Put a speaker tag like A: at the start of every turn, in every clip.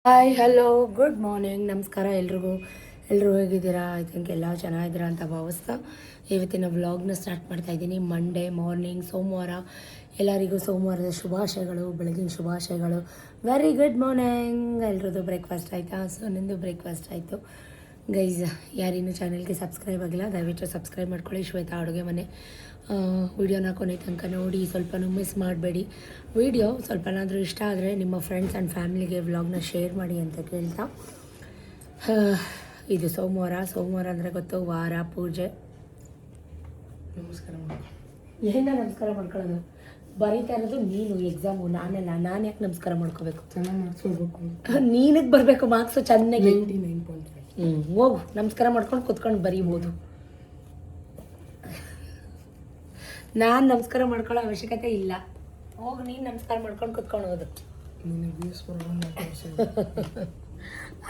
A: Hi hello good morning ನಮಸ್ಕಾರ ಎಲ್ಲರೂ ಹೇಗಿದ್ದೀರಾ? ಐ ಥಿಂಕ್ ಎಲ್ಲ ಚೆನ್ನಾಗಿದ್ದೀರಾ ಅಂತ ಭಾವಿಸ್ತಾ ಇವತ್ತಿನ ವ್ಲಾಗ್ನ ಸ್ಟಾರ್ಟ್ ಮಾಡ್ತಾಯಿದ್ದೀನಿ. ಮಂಡೇ ಮಾರ್ನಿಂಗ್ ಸೋಮವಾರ, ಎಲ್ಲರಿಗೂ ಸೋಮವಾರದ ಶುಭಾಶಯಗಳು, ಬೆಳಗಿನ ಶುಭಾಶಯಗಳು. Very good morning. ಎಲ್ರದ್ದು ಬ್ರೇಕ್ಫಾಸ್ಟ್ ಆಯಿತಾ? ಸೊ ನಿಂದು ಬ್ರೇಕ್ಫಾಸ್ಟ್ ಆಯಿತು ಗೈಸ್. ಯಾರಿನ್ನೂ ಚಾನಲ್ಗೆ ಸಬ್ಸ್ಕ್ರೈಬ್ ಆಗಿಲ್ಲ ದಯವಿಟ್ಟು ಸಬ್ಸ್ಕ್ರೈಬ್ ಮಾಡ್ಕೊಳ್ಳಿ. ಶ್ವೇತಾ ಅಡುಗೆ ಮನೆ ವಿಡಿಯೋನ ಕೊನೆ ತನಕ ನೋಡಿ, ಸ್ವಲ್ಪನೂ ಮಿಸ್ ಮಾಡಬೇಡಿ. ವಿಡಿಯೋ ಸ್ವಲ್ಪನಾದರೂ ಇಷ್ಟ ಆದರೆ ನಿಮ್ಮ ಫ್ರೆಂಡ್ಸ್ ಆ್ಯಂಡ್ ಫ್ಯಾಮಿಲಿಗೆ ವ್ಲಾಗ್ನ ಶೇರ್ ಮಾಡಿ ಅಂತ ಕೇಳ್ತಾ, ಇದು ಸೋಮವಾರ ಅಂದರೆ ಗೊತ್ತು, ವಾರ ಪೂಜೆ.
B: ನಮಸ್ಕಾರ.
A: ಏನ ನಮಸ್ಕಾರ ಮಾಡ್ಕೊಳ್ಳೋದು? ಬರೀತಾ ಇರೋದು ನೀನು ಎಕ್ಸಾಮು, ನಾನೆಲ್ಲ. ನಾನು ಯಾಕೆ ನಮಸ್ಕಾರ ಮಾಡ್ಕೋಬೇಕು?
B: ಚೆನ್ನಾಗಿ ಮಾರ್ಕ್ಸ್ ಹೋಗ್ಬೇಕು.
A: ನೀನಕ್ಕೆ ಬರಬೇಕು ಮಾರ್ಕ್ಸು ಚೆನ್ನಾಗಿ.
B: 99.5.
A: ಹೋಗು, ನಮಸ್ಕಾರ ಮಾಡ್ಕೊಂಡು ಕುತ್ಕೊಂಡು ಬರೀಬೋದು. ನಾನು ನಮಸ್ಕಾರ ಮಾಡ್ಕೊಳ್ಳೋ ಅವಶ್ಯಕತೆ ಇಲ್ಲ. ಹೋಗಿ ನೀನು ನಮಸ್ಕಾರ ಮಾಡ್ಕೊಂಡು ಕುತ್ಕೊಂಡು ಹೋದು.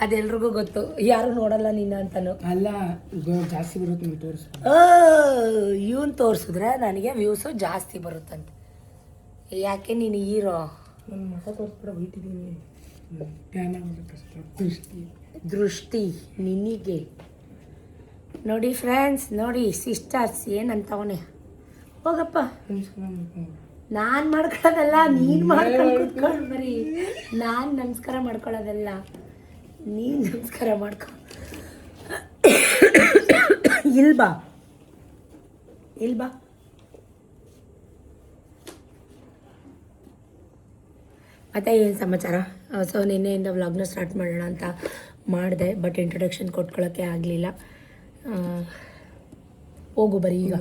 A: ಅದೆಲ್ರಿಗೂ ಗೊತ್ತು, ಯಾರು ನೋಡಲ್ಲ ನಿನ್ನ ಅಂತಲೂ.
B: ಅಲ್ಲ, ಜಾಸ್ತಿ ಬರುತ್ತೆ ನೀವು ತೋರಿಸ್.
A: ಇವನು ತೋರಿಸಿದ್ರೆ ನನಗೆ ವ್ಯೂಸು ಜಾಸ್ತಿ ಬರುತ್ತಂತೆ. ಯಾಕೆ ನೀನು ಹೀರೋ?
B: ನನ್ನ ಮಠ ತೋರಿಸ್ಬಿಡ, ಬೈತಿದ್ದೀನಿ.
A: ದೃಷ್ಟಿ ನಿನಗೆ. ನೋಡಿ ಫ್ರೆಂಡ್ಸ್, ನೋಡಿ ಸಿಸ್ಟರ್ಸ್ ಏನಂತವನೇ. ಹೋಗಪ್ಪ. ನಾನು ಮಾಡ್ಕೊಳ್ಳೋದಲ್ಲ, ನೀನು ಮಾಡ್ಕೊಂಡು ಕುತ್ಕೊಂಡು ಬರೀ. ನಾನು ನಮಸ್ಕಾರ ಮಾಡ್ಕೊಳ್ಳೋದಲ್ಲ, ನೀನು ನಮಸ್ಕಾರ ಮಾಡ್ಕೊ. ಇಲ್ಬಾ. ಮತ್ತು ಏನು ಸಮಾಚಾರ? ಸೊ ನಿನ್ನೆಯಿಂದ ವ್ಲಾಗ್ನ ಸ್ಟಾರ್ಟ್ ಮಾಡೋಣ ಅಂತ ಮಾಡಿದೆ, ಬಟ್ ಇಂಟ್ರೊಡಕ್ಷನ್ ಕೊಟ್ಕೊಳ್ಳೋಕ್ಕೆ ಆಗಲಿಲ್ಲ. ಹೋಗು ಬರೀ. ಈಗ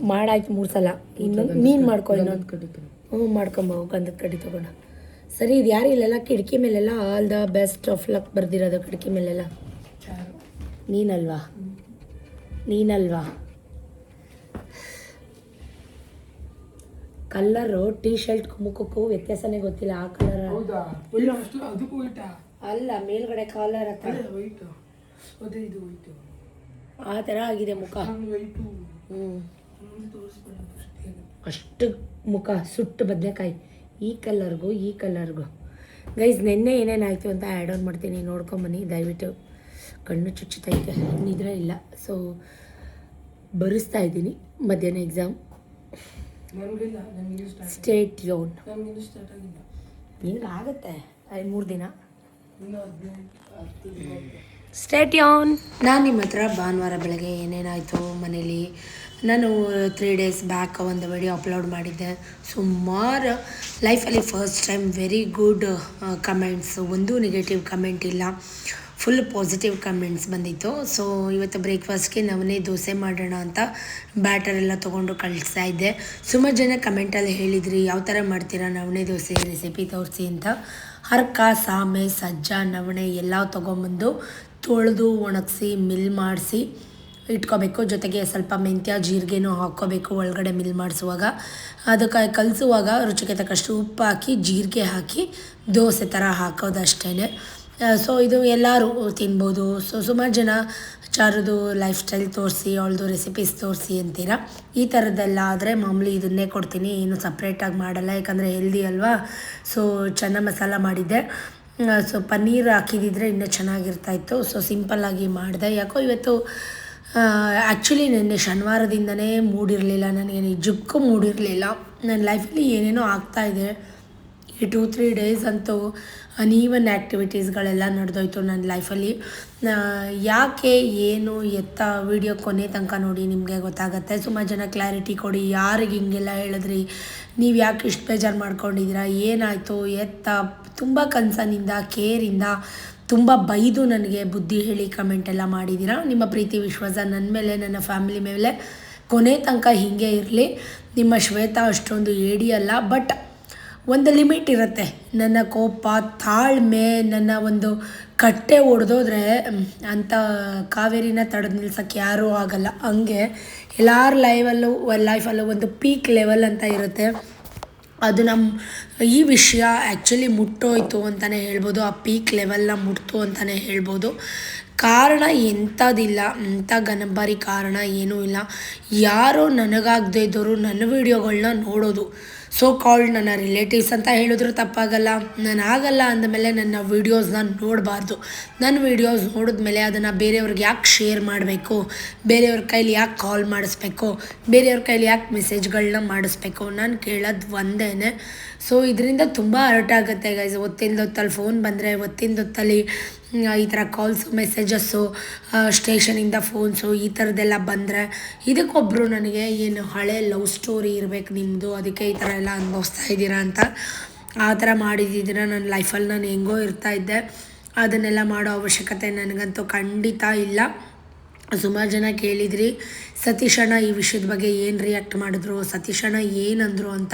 A: ಮಾಡಾಯ್ತು 3 ಸಲ, ಇನ್ನೊಂದು ನೀನು ಮಾಡ್ಕೊ. ಇನ್ನೊಂದು ಮಾಡ್ಕೊಂಬ, ಗಂಧದ ಕಡ್ಡಿ ತೊಗೊಂಡು. ಸರಿ, ಇದು ಯಾರು ಇಲ್ಲೆಲ್ಲ ಕಿಟಕಿ ಮೇಲೆಲ್ಲ all the best of luck ಬರ್ದಿರೋದು ಕಿಟಕಿ ಮೇಲೆಲ್ಲ? ನೀನಲ್ವಾ? ಕಲ್ಲರು ಟೀ ಶರ್ಟ್ ಮುಖಕ್ಕೂ ವ್ಯತ್ಯಾಸನೇ ಗೊತ್ತಿಲ್ಲ. ಆ ಕಲರ್ ಅಲ್ಲ, ಮೇಲ್ಗಡೆ ಕಾಲರ್ ಹತ್ರ ಆ ಥರ ಆಗಿದೆ ಮುಖ. ಅಷ್ಟು ಮುಖ ಸುಟ್ಟು ಬದನೆಕಾಯಿ. ಈ ಕಲರ್ಗೂ ಗೈಸ್, ನೆನ್ನೆ ಏನೇನಾಯಿತು ಅಂತ ಆ್ಯಡ್ ಆನ್ ಮಾಡ್ತೀನಿ, ನೋಡ್ಕೊಂಬನ್ನಿ ದಯವಿಟ್ಟು. ಕಣ್ಣು ಚುಚ್ಚುತ್ತೈತೆ, ನಿದ್ರೆ ಇಲ್ಲ. ಸೊ ಬರೆಸ್ತಾ ಇದ್ದೀನಿ, ಮಧ್ಯಾಹ್ನ ಎಕ್ಸಾಮ್. ಸ್ಟೇಟ್ ಯೋನ್ ನಿನಗೆ ಆಗುತ್ತೆ 3 ದಿನ. ಸ್ಟೇಟ್ ಯೋನ್. ನಾನು ನಿಮ್ಮ ಹತ್ರ ಭಾನುವಾರ ಬೆಳಗ್ಗೆ ಏನೇನಾಯಿತು ಮನೇಲಿ, ನಾನು 3 ಡೇಸ್ ಬ್ಯಾಕ್ ಒಂದು ವಿಡಿಯೋ ಅಪ್ಲೋಡ್ ಮಾಡಿದ್ದೆ. ಸುಮಾರು ಲೈಫಲ್ಲಿ first time very good comments, ಒಂದು ನೆಗೆಟಿವ್ ಕಮೆಂಟ್ ಇಲ್ಲ, ಫುಲ್ ಪಾಸಿಟಿವ್ ಕಮೆಂಟ್ಸ್ ಬಂದಿತ್ತು. ಸೊ ಇವತ್ತು ಬ್ರೇಕ್ಫಾಸ್ಟ್ಗೆ ನವನೇ ದೋಸೆ ಮಾಡೋಣ ಅಂತ ಬ್ಯಾಟರ್ ಎಲ್ಲ ತೊಗೊಂಡು ಕಳಿಸ್ತಾ ಇದ್ದೆ. ಸುಮಾರು ಜನ ಕಮೆಂಟಲ್ಲಿ ಹೇಳಿದ್ರಿ, ಯಾವ ಥರ ಮಾಡ್ತೀರಾ ನವಣೆ ದೋಸೆ ರೆಸಿಪಿ ತೋರಿಸಿ ಅಂತ. ಹರ್ಕ, ಸಾಮೆ, ಸಜ್ಜ, ನವಣೆ ಎಲ್ಲ ತೊಗೊಂಬಂದು ತೊಳೆದು ಒಣಗಿಸಿ ಮಿಲ್ ಮಾಡಿಸಿ ಇಟ್ಕೋಬೇಕು. ಜೊತೆಗೆ ಸ್ವಲ್ಪ ಮೆಂತ್ಯ ಜೀರಿಗೆನೂ ಹಾಕ್ಕೋಬೇಕು ಒಳಗಡೆ ಮಿಲ್ ಮಾಡಿಸುವಾಗ. ಅದಕ್ಕೆ ಕಲಿಸುವಾಗ ರುಚಿಗೆ ತಕ್ಕಷ್ಟು ಉಪ್ಪು ಹಾಕಿ ಜೀರಿಗೆ ಹಾಕಿ ದೋಸೆ ಥರ ಹಾಕೋದಷ್ಟೇ. ಸೊ ಇದು ಎಲ್ಲರೂ ತಿನ್ಬೋದು. ಸೊ ಸುಮಾರು ಜನ ಚಾರುದು ಲೈಫ್ ಸ್ಟೈಲ್ ತೋರಿಸಿ, ಅವಳದು ರೆಸಿಪೀಸ್ ತೋರಿಸಿ ಅಂತೀರ. ಈ ಥರದ್ದೆಲ್ಲ ಆದರೆ ಮಾಮೂಲಿ ಇದನ್ನೇ ಕೊಡ್ತೀನಿ, ಏನು ಸಪ್ರೇಟಾಗಿ ಮಾಡಲ್ಲ, ಯಾಕಂದರೆ ಹೆಲ್ದಿ ಅಲ್ವಾ. ಸೊ ಚೆನ್ನಾಗಿ ಮಸಾಲ ಮಾಡಿದ್ದೆ. ಸೊ ಪನ್ನೀರ್ ಹಾಕಿದಿದ್ರೆ ಇನ್ನೂ ಚೆನ್ನಾಗಿರ್ತಾಯಿತ್ತು. ಸೊ ಸಿಂಪಲ್ಲಾಗಿ ಮಾಡಿದೆ. ಯಾಕೋ ಇವತ್ತು ಆ್ಯಕ್ಚುಲಿ ನೆನ್ನೆ ಶನಿವಾರದಿಂದನೇ ಮೂಡಿರಲಿಲ್ಲ, ನನಗೆ ನಿಜಕ್ಕೂ ಮೂಡಿರಲಿಲ್ಲ. ನನ್ನ ಲೈಫಲ್ಲಿ ಏನೇನೋ ಆಗ್ತಾಯಿದೆ. ಈ 2-3 ಡೇಸ್ ಅಂತೂ ಅನ್ಈವನ್ ಆ್ಯಕ್ಟಿವಿಟೀಸ್ಗಳೆಲ್ಲ ನಡೆದೋಯ್ತು ನನ್ನ ಲೈಫಲ್ಲಿ. ಯಾಕೆ ಏನು ಎತ್ತ ವಿಡಿಯೋ ಕೊನೆ ತನಕ ನೋಡಿ, ನಿಮಗೆ ಗೊತ್ತಾಗುತ್ತೆ. ಸುಮಾರು ಜನ ಕ್ಲಾರಿಟಿ ಕೊಡಿ, ಯಾರಿಗೆ ಹಿಂಗೆಲ್ಲ ಹೇಳಿದ್ರಿ, ನೀವು ಯಾಕೆ ಇಷ್ಟು ಬೇಜಾರು ಮಾಡ್ಕೊಂಡಿದ್ದೀರಾ, ಏನಾಯಿತು ಎತ್ತ, ತುಂಬ ಕನ್ಸರ್ನಿಂದ ಕೇರಿಂದ ತುಂಬ ಬೈದು ನನಗೆ ಬುದ್ಧಿ ಹೇಳಿ ಕಮೆಂಟೆಲ್ಲ ಮಾಡಿದ್ದೀರಾ. ನಿಮ್ಮ ಪ್ರೀತಿ ವಿಶ್ವಾಸ ನನ್ನ ಮೇಲೆ, ನನ್ನ ಫ್ಯಾಮಿಲಿ ಮೇಲೆ ಕೊನೆ ತನಕ ಹೀಗೆ ಇರಲಿ. ನಿಮ್ಮ ಶ್ವೇತಾ ಅಷ್ಟೊಂದು ಏಡಿ ಅಲ್ಲ, ಬಟ್ ಒಂದು ಲಿಮಿಟ್ ಇರುತ್ತೆ. ನನ್ನ ಕೋಪ, ತಾಳ್ಮೆ, ನನ್ನ ಒಂದು ಕಟ್ಟೆ ಒಡೆದೋದ್ರೆ ಅಂಥ ಕಾವೇರಿನ ತಡೆದು ನಿಲ್ಸೋಕ್ಕೆ ಯಾರೂ ಆಗಲ್ಲ. ಹಂಗೆ ಎಲ್ಲರ ಲೈಫಲ್ಲೂ ಒಂದು ಪೀಕ್ ಲೆವೆಲ್ ಅಂತ ಇರುತ್ತೆ. ಅದು ಈ ವಿಷಯ ಆ್ಯಕ್ಚುಲಿ ಮುಟ್ಟೋಯ್ತು ಅಂತಲೇ ಹೇಳ್ಬೋದು. ಆ ಪೀಕ್ ಲೆವೆಲ್ನ ಮುಟ್ತು ಅಂತಲೇ ಹೇಳ್ಬೋದು. ಕಾರಣ ಎಂಥದಿಲ್ಲ, ಅಂಥ ಗನಂಬಾರಿ ಕಾರಣ ಏನೂ ಇಲ್ಲ. ಯಾರೋ ನನಗಾಗದೇ ಇದ್ದವರು ನನ್ನ ವೀಡಿಯೋಗಳನ್ನ ನೋಡೋದು. ಸೋ ಕಾಲ್ಡ್ ನನ್ನ ರಿಲೇಟಿವ್ಸ್ ಅಂತ ಹೇಳಿದ್ರು ತಪ್ಪಾಗಲ್ಲ. ನಾನು ಆಗಲ್ಲ ಅಂದಮೇಲೆ ನನ್ನ ವೀಡಿಯೋಸ್ನ ನೋಡಬಾರ್ದು. ನನ್ನ ವೀಡಿಯೋಸ್ ನೋಡಿದ್ಮೇಲೆ ಅದನ್ನು ಬೇರೆಯವ್ರಿಗೆ ಯಾಕೆ ಶೇರ್ ಮಾಡಬೇಕು, ಬೇರೆಯವ್ರ ಕೈಲಿ ಯಾಕೆ ಕಾಲ್ ಮಾಡಿಸ್ಬೇಕು, ಬೇರೆಯವ್ರ ಕೈಲಿ ಯಾಕೆ ಮೆಸೇಜ್ಗಳನ್ನ ಮಾಡಿಸ್ಬೇಕು. ನಾನು ಕೇಳೋದು ಒಂದೇ. ಸೊ ಇದರಿಂದ ತುಂಬ ಹರ್ಟ್ ಆಗುತ್ತೆ ಗೈಸ್. ಹೊತ್ತಲ್ಲಿ ಫೋನ್ ಬಂದರೆ ಹೊತ್ತಲ್ಲಿ ಈ ಥರ ಕಾಲ್ಸು ಮೆಸೇಜಸ್ಸು ಸ್ಟೇಷನಿಂದ ಫೋನ್ಸು ಈ ಥರದ್ದೆಲ್ಲ ಬಂದರೆ ಇದಕ್ಕೊಬ್ಬರು ನನಗೆ ಏನು ಹಳೆ ಲವ್ ಸ್ಟೋರಿ ಇರಬೇಕು ನಿಮ್ಮದು, ಅದಕ್ಕೆ ಈ ಥರ ಎಲ್ಲ ಅನುಭವಿಸ್ತಾ ಇದ್ದೀರಾ ಅಂತ ಆ ಥರ ಮಾಡಿದ್ದಿದ್ದೀರ ನನ್ನ ಲೈಫಲ್ಲಿ ನಾನು ಹೆಂಗೋ ಇರ್ತಾಯಿದ್ದೆ. ಅದನ್ನೆಲ್ಲ ಮಾಡೋ ಅವಶ್ಯಕತೆ ನನಗಂತೂ ಖಂಡಿತ ಇಲ್ಲ. ಸುಮಾರು ಜನ ಕೇಳಿದ್ರಿ ಸತೀಶಣ್ಣ ಈ ವಿಷಯದ ಬಗ್ಗೆ ಏನು ರಿಯಾಕ್ಟ್ ಮಾಡಿದ್ರು, ಸತೀಶಣ್ಣ ಏನಂದರು ಅಂತ.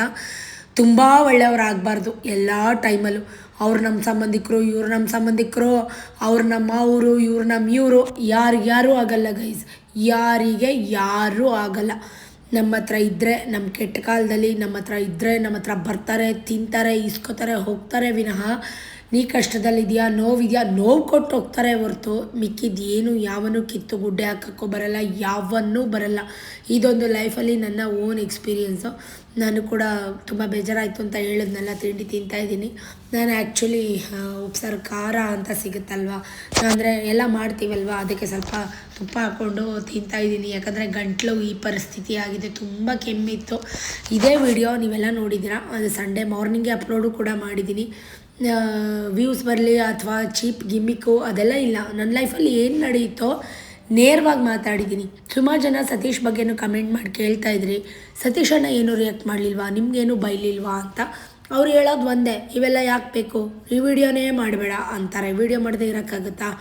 A: ತುಂಬ ಒಳ್ಳೆಯವ್ರಾಗಬಾರ್ದು ಎಲ್ಲ ಟೈಮಲ್ಲೂ. ಅವ್ರು ನಮ್ಮ ಸಂಬಂಧಿಕರು, ಇವ್ರು ನಮ್ಮ ಸಂಬಂಧಿಕರು, ಅವ್ರು ನಮ್ಮ ಅವರು, ಇವ್ರು ನಮ್ಮ ಇವರು, ಯಾರಿಗ್ಯಾರೂ ಆಗಲ್ಲ ಗೈಸ್, ಯಾರಿಗೆ ಯಾರೂ ಆಗಲ್ಲ. ನಮ್ಮ ಹತ್ರ ಇದ್ದರೆ ನಮ್ಮ ಕೆಟ್ಟ ಕಾಲದಲ್ಲಿ ನಮ್ಮ ಹತ್ರ ಇದ್ದರೆ ನಮ್ಮ ಹತ್ರ ಬರ್ತಾರೆ, ತಿಂತಾರೆ, ಇಸ್ಕೋತಾರೆ, ಹೋಗ್ತಾರೆ ವಿನಃ ನೀ ಕಷ್ಟದಲ್ಲಿದೆಯಾ, ನೋವಿದೆಯಾ, ನೋವು ಕೊಟ್ಟು ಹೋಗ್ತಾರೆ ಹೊರ್ತು ಮಿಕ್ಕಿದ್ದು ಏನು ಯಾವನೂ ಕಿತ್ತು ಗುಡ್ಡೆ ಹಾಕೋಕ್ಕೂ ಬರಲ್ಲ, ಯಾವನ್ನೂ ಬರಲ್ಲ. ಇದೊಂದು ಲೈಫಲ್ಲಿ ನನ್ನ ಓನ್ ಎಕ್ಸ್ಪೀರಿಯೆನ್ಸು. ನಾನು ಕೂಡ ತುಂಬ ಬೇಜಾರಾಯಿತು ಅಂತ ಹೇಳಿದ್ನೆಲ್ಲ ತಿಂಡಿ ತಿಂತಾಯಿದ್ದೀನಿ. ನಾನು ಆ್ಯಕ್ಚುಲಿ ಉಪ್ಸಾರು ಖಾರ ಅಂತ ಸಿಗುತ್ತಲ್ವ, ಅಂದರೆ ಎಲ್ಲ ಮಾಡ್ತೀವಲ್ವ, ಅದಕ್ಕೆ ಸ್ವಲ್ಪ ತುಪ್ಪ ಹಾಕ್ಕೊಂಡು ತಿಂತಾಯಿದ್ದೀನಿ. ಯಾಕಂದರೆ ಗಂಟಲು ಈ ಪರಿಸ್ಥಿತಿ ಆಗಿದೆ, ತುಂಬ ಕೆಮ್ಮಿತ್ತು. ಇದೇ ವಿಡಿಯೋ ನೀವೆಲ್ಲ ನೋಡಿದ್ದೀರಾ, ಅದು ಸಂಡೇ ಮಾರ್ನಿಂಗೇ ಅಪ್ಲೋಡು ಕೂಡ ಮಾಡಿದ್ದೀನಿ. ವ್ಯೂಸ್ ಬರಲಿ ಅಥವಾ ಚೀಪ್ ಗಿಮ್ಮಿಕ್ಕು ಅದೆಲ್ಲ ಇಲ್ಲ. ನನ್ನ ಲೈಫಲ್ಲಿ ಏನು ನಡೆಯುತ್ತೋ ನೇರವಾಗಿ ಮಾತಾಡಿದ್ದೀನಿ. ಸುಮಾರು ಜನ ಸತೀಶ್ ಬಗ್ಗೆನೂ ಕಮೆಂಟ್ ಮಾಡಿ ಕೇಳ್ತಾಯಿದ್ರಿ, ಸತೀಶ್ ಅಣ್ಣ ಏನೂ ರಿಯಾಕ್ಟ್ ಮಾಡಲಿಲ್ವಾ, ನಿಮಗೇನು ಬೈಲಿಲ್ವಾ ಅಂತ. ಅವ್ರು ಹೇಳೋದು ಒಂದೇ, ಇವೆಲ್ಲ ಯಾಕೆ ಬೇಕು, ಈ ವಿಡಿಯೋನೇ ಮಾಡಬೇಡ ಅಂತಾರೆ. ವಿಡಿಯೋ ಮಾಡದೆ ಇರೋಕ್ಕಾಗುತ್ತಾ?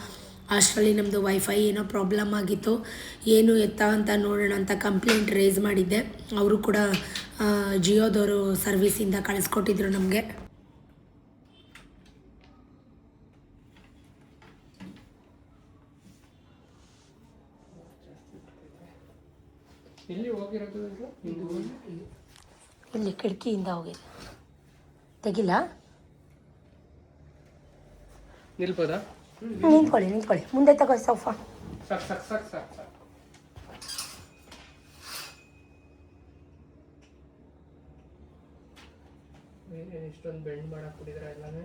A: ಅಷ್ಟರಲ್ಲಿ ನಮ್ಮದು ವೈಫೈ ಏನೋ ಪ್ರಾಬ್ಲಮ್ ಆಗಿತ್ತು, ಏನು ಎತ್ತ ಅಂತ ನೋಡೋಣ ಅಂತ ಕಂಪ್ಲೇಂಟ್ ರೇಸ್ ಮಾಡಿದ್ದೆ. ಅವರು ಕೂಡ ಜಿಯೋದವರು ಸರ್ವಿಸಿಂದ ಕಳಿಸ್ಕೊಟ್ಟಿದ್ರು ನಮಗೆ.
B: ಎಲ್ಲಿ ಹೋಗಿರೋದು
A: ಇಲ್ಲಿ ಕಿಟಕಿಯಿಂದ ಹೋಗಿದೆ, ತೆಗಿಲ್ಲ.
B: ನಿಲ್ಬೋದಾ?
A: ನಿಂತ್ಕೊಳ್ಳಿ ಮುಂದೆ ತಗೋ ಸೋಫಾ.
B: ಸಾಕು ಇಷ್ಟೊಂದು ಬೆಂಡ್ ಮಾಡಾಕ್ಬಿಟ್ಟಿದ್ರೆ ಎಲ್ಲನೇ.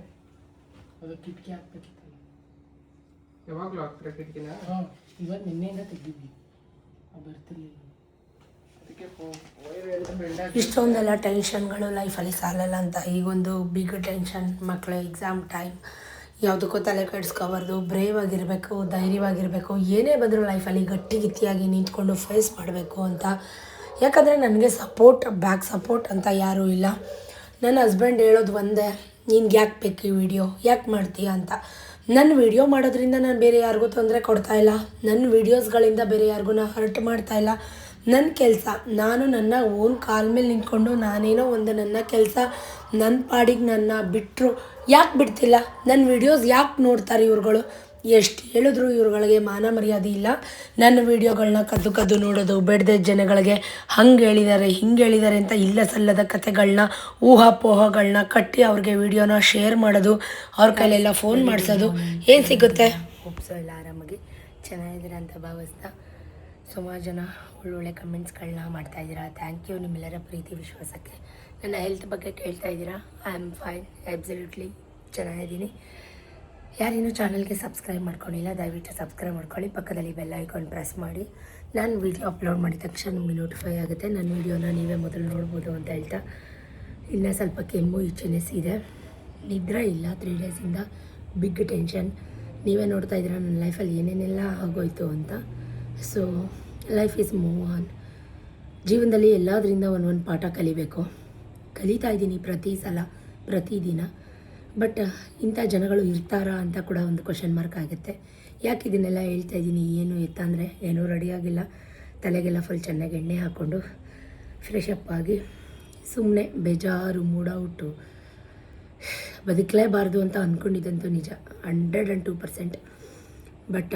B: ಅದು ಕಿಟಕಿ ಹಾಕ್ಬೇಕಿತ್ತು, ಯಾವಾಗಲೂ ಹಾಕ್ತಾರೆ ಕಿಟಕಿನ. ಇವತ್ತು ನಿನ್ನೆಯಿಂದ ತೆಗ್ದಿದ್ವಿ, ಬರ್ತಿರ್ಲಿಲ್ಲ. ಅದಕ್ಕೆ
A: ಇಷ್ಟೊಂದೆಲ್ಲ ಟೆನ್ಷನ್ಗಳು ಲೈಫಲ್ಲಿ ಸಾಲಲ್ಲ ಅಂತ ಈಗೊಂದು ಬಿಗ್ ಟೆನ್ಷನ್. ಮಕ್ಕಳ ಎಕ್ಸಾಮ್ ಟೈಮ್, ಯಾವುದಕ್ಕೂ ತಲೆ ಕೆಡಿಸ್ಕೋಬಾರ್ದು, ಬ್ರೇವ್ ಆಗಿರಬೇಕು, ಧೈರ್ಯವಾಗಿರಬೇಕು. ಏನೇ ಬಂದರೂ ಲೈಫಲ್ಲಿ ಗಟ್ಟಿಗಿತ್ತಿಯಾಗಿ ನಿಂತ್ಕೊಂಡು ಫೇಸ್ ಮಾಡಬೇಕು ಅಂತ. ಯಾಕಂದರೆ ನನಗೆ ಬ್ಯಾಕ್ ಸಪೋರ್ಟ್ ಅಂತ ಯಾರೂ ಇಲ್ಲ. ನನ್ನ ಹಸ್ಬೆಂಡ್ ಹೇಳೋದು ಒಂದೇ, ನಿನ್ಗೆ ಯಾಕೆ ಬೇಕು ಈ ವಿಡಿಯೋ, ಯಾಕೆ ಮಾಡ್ತೀಯ ಅಂತ. ನನ್ನ ವಿಡಿಯೋ ಮಾಡೋದ್ರಿಂದ ನಾನು ಬೇರೆ ಯಾರಿಗೂ ತೊಂದರೆ ಕೊಡ್ತಾಯಿಲ್ಲ, ನನ್ನ ವೀಡಿಯೋಸ್ಗಳಿಂದ ಬೇರೆ ಯಾರಿಗೂ ಹರ್ಟ್ ಮಾಡ್ತಾಯಿಲ್ಲ. ನನ್ನ ಕೆಲಸ ನಾನು ನನ್ನ ಓನ್ ಕಾಲ ಮೇಲೆ ನಿಂತ್ಕೊಂಡು ನಾನೇನೋ ಒಂದು ನನ್ನ ಕೆಲಸ ನನ್ನ ಪಾಡಿಗೆ ನನ್ನ ಬಿಟ್ಟರು ಯಾಕೆ ಬಿಡ್ತಿಲ್ಲ. ನನ್ನ ವೀಡಿಯೋಸ್ ಯಾಕೆ ನೋಡ್ತಾರೆ ಇವ್ರುಗಳು? ಎಷ್ಟು ಹೇಳಿದ್ರು ಇವ್ರುಗಳಿಗೆ ಮಾನ ಮರ್ಯಾದೆ ಇಲ್ಲ. ನನ್ನ ವೀಡಿಯೋಗಳನ್ನ ಕದ್ದು ನೋಡೋದು, ಬೆಡ್ದ ಜನಗಳಿಗೆ ಹಂಗೆ ಹೇಳಿದ್ದಾರೆ ಹಿಂಗೆ ಹೇಳಿದ್ದಾರೆ ಅಂತ ಇಲ್ಲ ಸಲ್ಲದ ಕಥೆಗಳನ್ನ, ಊಹಾಪೋಹಗಳನ್ನ ಕಟ್ಟಿ ಅವ್ರಿಗೆ ವೀಡಿಯೋನ ಶೇರ್ ಮಾಡೋದು, ಅವ್ರ ಕೈಲೆಲ್ಲ ಫೋನ್ ಮಾಡಿಸೋದು. ಏನು ಸಿಗುತ್ತೆ? ಹೋಪ್ಸೋ ಎಲ್ಲ ಆರಾಮಾಗಿ ಚೆನ್ನಾಗಿದ್ದೀರಾ ಅಂತ ಭಾವಿಸ್ತಾ ಸುಮಾರು ಜನ ಒಳ್ಳೊಳ್ಳೆ ಕಮೆಂಟ್ಸ್ಗಳನ್ನ ಮಾಡ್ತಾಯಿದ್ದೀರಾ. ಥ್ಯಾಂಕ್ ಯು ನಿಮ್ಮೆಲ್ಲರ ಪ್ರೀತಿ ವಿಶ್ವಾಸಕ್ಕೆ. ನನ್ನ ಹೆಲ್ತ್ ಬಗ್ಗೆ ಕೇಳ್ತಾ ಇದ್ದೀರಾ. ಐ ಆಮ್ ಫೈನ್, ಅಬ್ಸಲ್ಯೂಟ್ಲಿ ಚೆನ್ನಾಗಿದ್ದೀನಿ. ಯಾರೇನೂ ಚಾನಲ್ಗೆ ಸಬ್ಸ್ಕ್ರೈಬ್ ಮಾಡ್ಕೊಂಡಿಲ್ಲ ದಯವಿಟ್ಟು ಸಬ್ಸ್ಕ್ರೈಬ್ ಮಾಡ್ಕೊಳ್ಳಿ, ಪಕ್ಕದಲ್ಲಿ ಬೆಲ್ ಐಕಾನ್ ಪ್ರೆಸ್ ಮಾಡಿ. ನಾನು ವೀಡಿಯೋ ಅಪ್ಲೋಡ್ ಮಾಡಿದ ತಕ್ಷಣ ನಿಮಗೆ ನೋಟಿಫೈ ಆಗುತ್ತೆ. ನನ್ನ ವೀಡಿಯೋನ ನೀವೇ ಮೊದಲು ನೋಡ್ಬೋದು ಅಂತ ಹೇಳ್ತಾ, ಇನ್ನೂ ಸ್ವಲ್ಪ ಕೆಮ್ಮು ಈಚಿನೆಸ್ ಇದೆ, ನಿದ್ರೆ ಇಲ್ಲ 3 ಡೇಸಿಂದ, ಬಿಗ್ ಟೆನ್ಷನ್. ನೀವೇ ನೋಡ್ತಾ ಇದ್ದೀರಾ ನನ್ನ ಲೈಫಲ್ಲಿ ಏನೇನೆಲ್ಲ ಆಗೋಯ್ತು ಅಂತ. So life is move on. ಜೀವನದಲ್ಲಿ ಎಲ್ಲದರಿಂದ ಒಂದೊಂದು ಪಾಠ ಕಲಿತಾ ಇದ್ದೀನಿ ಪ್ರತಿದಿನ. ಬಟ್ ಇಂಥ ಜನಗಳು ಇರ್ತಾರಾ ಅಂತ ಕೂಡ ಒಂದು ಕ್ವಶನ್ ಮಾರ್ಕ್ ಆಗುತ್ತೆ. ಯಾಕೆ ಇದನ್ನೆಲ್ಲ ಹೇಳ್ತಾ ಇದ್ದೀನಿ ಏನು ಎತ್ತ ಅಂದರೆ, ಏನೂ ರೆಡಿಯಾಗಿಲ್ಲ, ತಲೆಗೆಲ್ಲ ಫುಲ್ ಚೆನ್ನಾಗಿ ಎಣ್ಣೆ ಹಾಕ್ಕೊಂಡು ಫ್ರೆಶ್ ಅಪ್ ಆಗಿ ಸುಮ್ಮನೆ ಬೇಜಾರು ಮೂಡೌಟು ಬದುಕಲೇಬಾರ್ದು ಅಂತ ಅಂದ್ಕೊಂಡಿದ್ದಂತೂ ನಿಜ 102%. ಬಟ್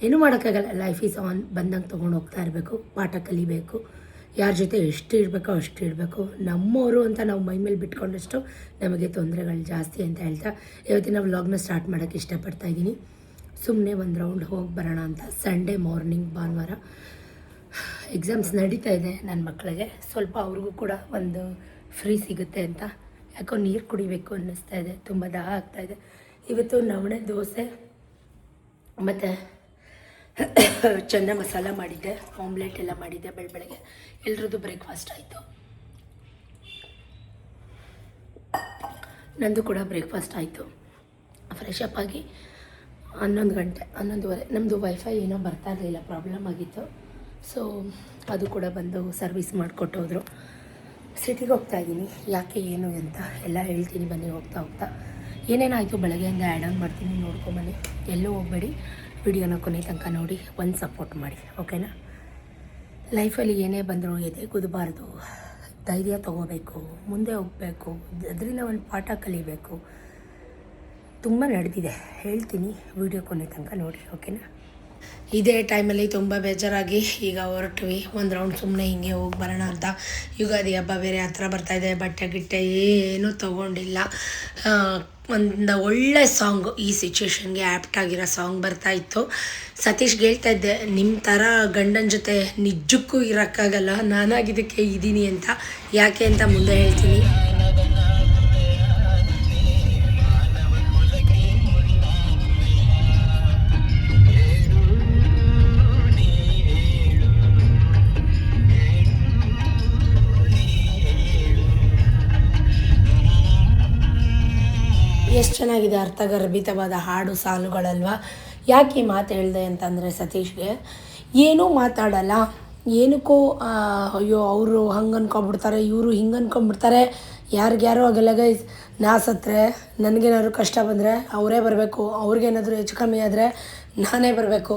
A: ಏನೂ ಮಾಡೋಕ್ಕಾಗಲ್ಲ, ಲೈಫ್ ಈಸ್ ಆನ್. ಬಂದಂಗೆ ತೊಗೊಂಡು ಹೋಗ್ತಾ ಇರಬೇಕು, ಪಾಠ ಕಲಿಬೇಕು, ಯಾರ ಜೊತೆ ಎಷ್ಟು ಇರಬೇಕೋ ಅಷ್ಟು ಇರಬೇಕು. ನಮ್ಮವರು ಅಂತ ನಾವು ಮೈ ಮೇಲೆ ಬಿಟ್ಕೊಂಡಷ್ಟು ನಮಗೆ ತೊಂದರೆಗಳು ಜಾಸ್ತಿ ಅಂತ ಹೇಳ್ತಾ ಇವತ್ತಿನ ವ್ಲಾಗ್ನ ಸ್ಟಾರ್ಟ್ ಮಾಡೋಕ್ಕೆ ಇಷ್ಟಪಡ್ತಾಯಿದ್ದೀನಿ. ಸುಮ್ಮನೆ ಒಂದು ರೌಂಡ್ ಹೋಗಿ ಬರೋಣ ಅಂತ. ಸಂಡೇ ಮಾರ್ನಿಂಗ್, ಭಾನುವಾರ ಎಕ್ಸಾಮ್ಸ್ ನಡೀತಾ ಇದೆ ನನ್ನ ಮಕ್ಕಳಿಗೆ. ಸ್ವಲ್ಪ ಅವ್ರಿಗೂ ಕೂಡ ಒಂದು ಫ್ರೀ ಸಿಗುತ್ತೆ ಅಂತ. ಯಾಕೋ ನೀರು ಕುಡಿಬೇಕು ಅನ್ನಿಸ್ತಾ ಇದೆ, ತುಂಬ ದಾಹ ಆಗ್ತಾಯಿದೆ. ಇವತ್ತು ನವಣೆ ದೋಸೆ ಮತ್ತು ಚೆನ್ನ ಮಸಾಲ ಮಾಡಿದ್ದೆ, ಆಮ್ಲೆಟ್ ಎಲ್ಲ ಮಾಡಿದ್ದೆ ಬೆಳಗ್ಗೆ. ಎಲ್ರದ್ದು ಬ್ರೇಕ್ಫಾಸ್ಟ್ ಆಯಿತು, ನಂದು ಕೂಡ ಬ್ರೇಕ್ಫಾಸ್ಟ್ ಆಯಿತು. ಫ್ರೆಶ್ ಅಪ್ ಆಗಿ 11 ಗಂಟೆ 11:30 ನಮ್ಮದು ವೈಫೈ ಏನೋ ಬರ್ತಾ ಇರಲಿಲ್ಲ, ಪ್ರಾಬ್ಲಮ್ ಆಗಿತ್ತು. ಸೊ ಅದು ಕೂಡ ಬಂದು ಸರ್ವಿಸ್ ಮಾಡಿಕೊಟ್ಟೋದ್ರು. ಸಿಟಿಗೆ ಹೋಗ್ತಾಯಿದ್ದೀನಿ, ಯಾಕೆ ಏನು ಅಂತ ಎಲ್ಲ ಹೇಳ್ತೀನಿ ಬನ್ನಿ ಹೋಗ್ತಾ ಏನೇನಾಯಿತು ಬೆಳಗ್ಗೆಯಿಂದ ಆ್ಯಡ್ ಆನ್ ಮಾಡ್ತೀನಿ, ನೋಡ್ಕೊಂಬನ್ನಿ. ಎಲ್ಲೂ ಹೋಗಬೇಡಿ, ವಿಡಿಯೋನ ಕೊನೆ ತನಕ ನೋಡಿ, ಒಂದು ಸಪೋರ್ಟ್ ಮಾಡಿ, ಓಕೆನಾ. ಲೈಫಲ್ಲಿ ಏನೇ ಬಂದರೂ ಎದೆಗುದಬಾರ್ದು, ಧೈರ್ಯ ತೊಗೋಬೇಕು, ಮುಂದೆ ಹೋಗಬೇಕು, ಅದರಿಂದ ಒಂದು ಪಾಠ ಕಲಿಬೇಕು. ತುಂಬ ನಡೆದಿದೆ, ಹೇಳ್ತೀನಿ, ವಿಡಿಯೋ ಕೊನೆ ತನಕ ನೋಡಿ, ಓಕೆನಾ. ಇದೇ ಟೈಮಲ್ಲಿ ತುಂಬ ಬೇಜಾರಾಗಿ ಈಗ ಹೊರಟ್ವಿ, ಒಂದು ರೌಂಡ್ ಸುಮ್ಮನೆ ಹಿಂಗೆ ಹೋಗಿ ಬರೋಣ ಅಂತ. ಯುಗಾದಿ ಹಬ್ಬ ಬೇರೆ ಹತ್ರ ಬರ್ತಾಯಿದೆ, ಬಟ್ಟೆ ಗಿಟ್ಟೆ ಏನೂ ತೊಗೊಂಡಿಲ್ಲ. ಒಂದು ಒಳ್ಳೆ ಸಾಂಗು ಈ ಸಿಚುವೇಶನ್ಗೆ ಆ್ಯಪ್ಟ್ ಆಗಿರೋ ಸಾಂಗ್ ಬರ್ತಾಯಿತ್ತು. ಸತೀಶ್ಗೆ ಹೇಳ್ತಾ ಇದ್ದೆ, ನಿಮ್ಮ ಥರ ಗಂಡನ ಜೊತೆ ನಿಜಕ್ಕೂ ಇರೋಕ್ಕಾಗಲ್ಲ, ನಾನಾಗಿದ್ದಕ್ಕೆ ಇದ್ದೀನಿ ಅಂತ. ಯಾಕೆ ಅಂತ ಮುಂದೆ ಹೇಳ್ತೀನಿ. ಎಷ್ಟು ಚೆನ್ನಾಗಿದೆ, ಅರ್ಥಗರ್ಭಿತವಾದ ಹಾಡು ಸಾಲುಗಳಲ್ವ. ಯಾಕೆ ಈ ಮಾತು ಹೇಳಿದೆ ಅಂತಂದರೆ, ಸತೀಶ್ಗೆ ಏನೂ ಮಾತಾಡಲ್ಲ, ಏನಕ್ಕೂ ಅಯ್ಯೋ ಅವರು ಹಂಗೆ ಅನ್ಕೊಂಬಿಡ್ತಾರೆ, ಇವರು ಹಿಂಗೆ ಅನ್ಕೊಂಬಿಡ್ತಾರೆ, ಯಾರಿಗ್ಯಾರೋ ಆಗಲ್ಲ ಗೈಸ್. ನಾ ಸತ್ತರೆ ನನಗೇನಾದ್ರು ಕಷ್ಟ ಬಂದರೆ ಅವರೇ ಬರಬೇಕು, ಅವ್ರಿಗೇನಾದರೂ ಹೆಚ್ಚು ಕಮ್ಮಿ ಆದರೆ ನಾನೇ ಬರಬೇಕು,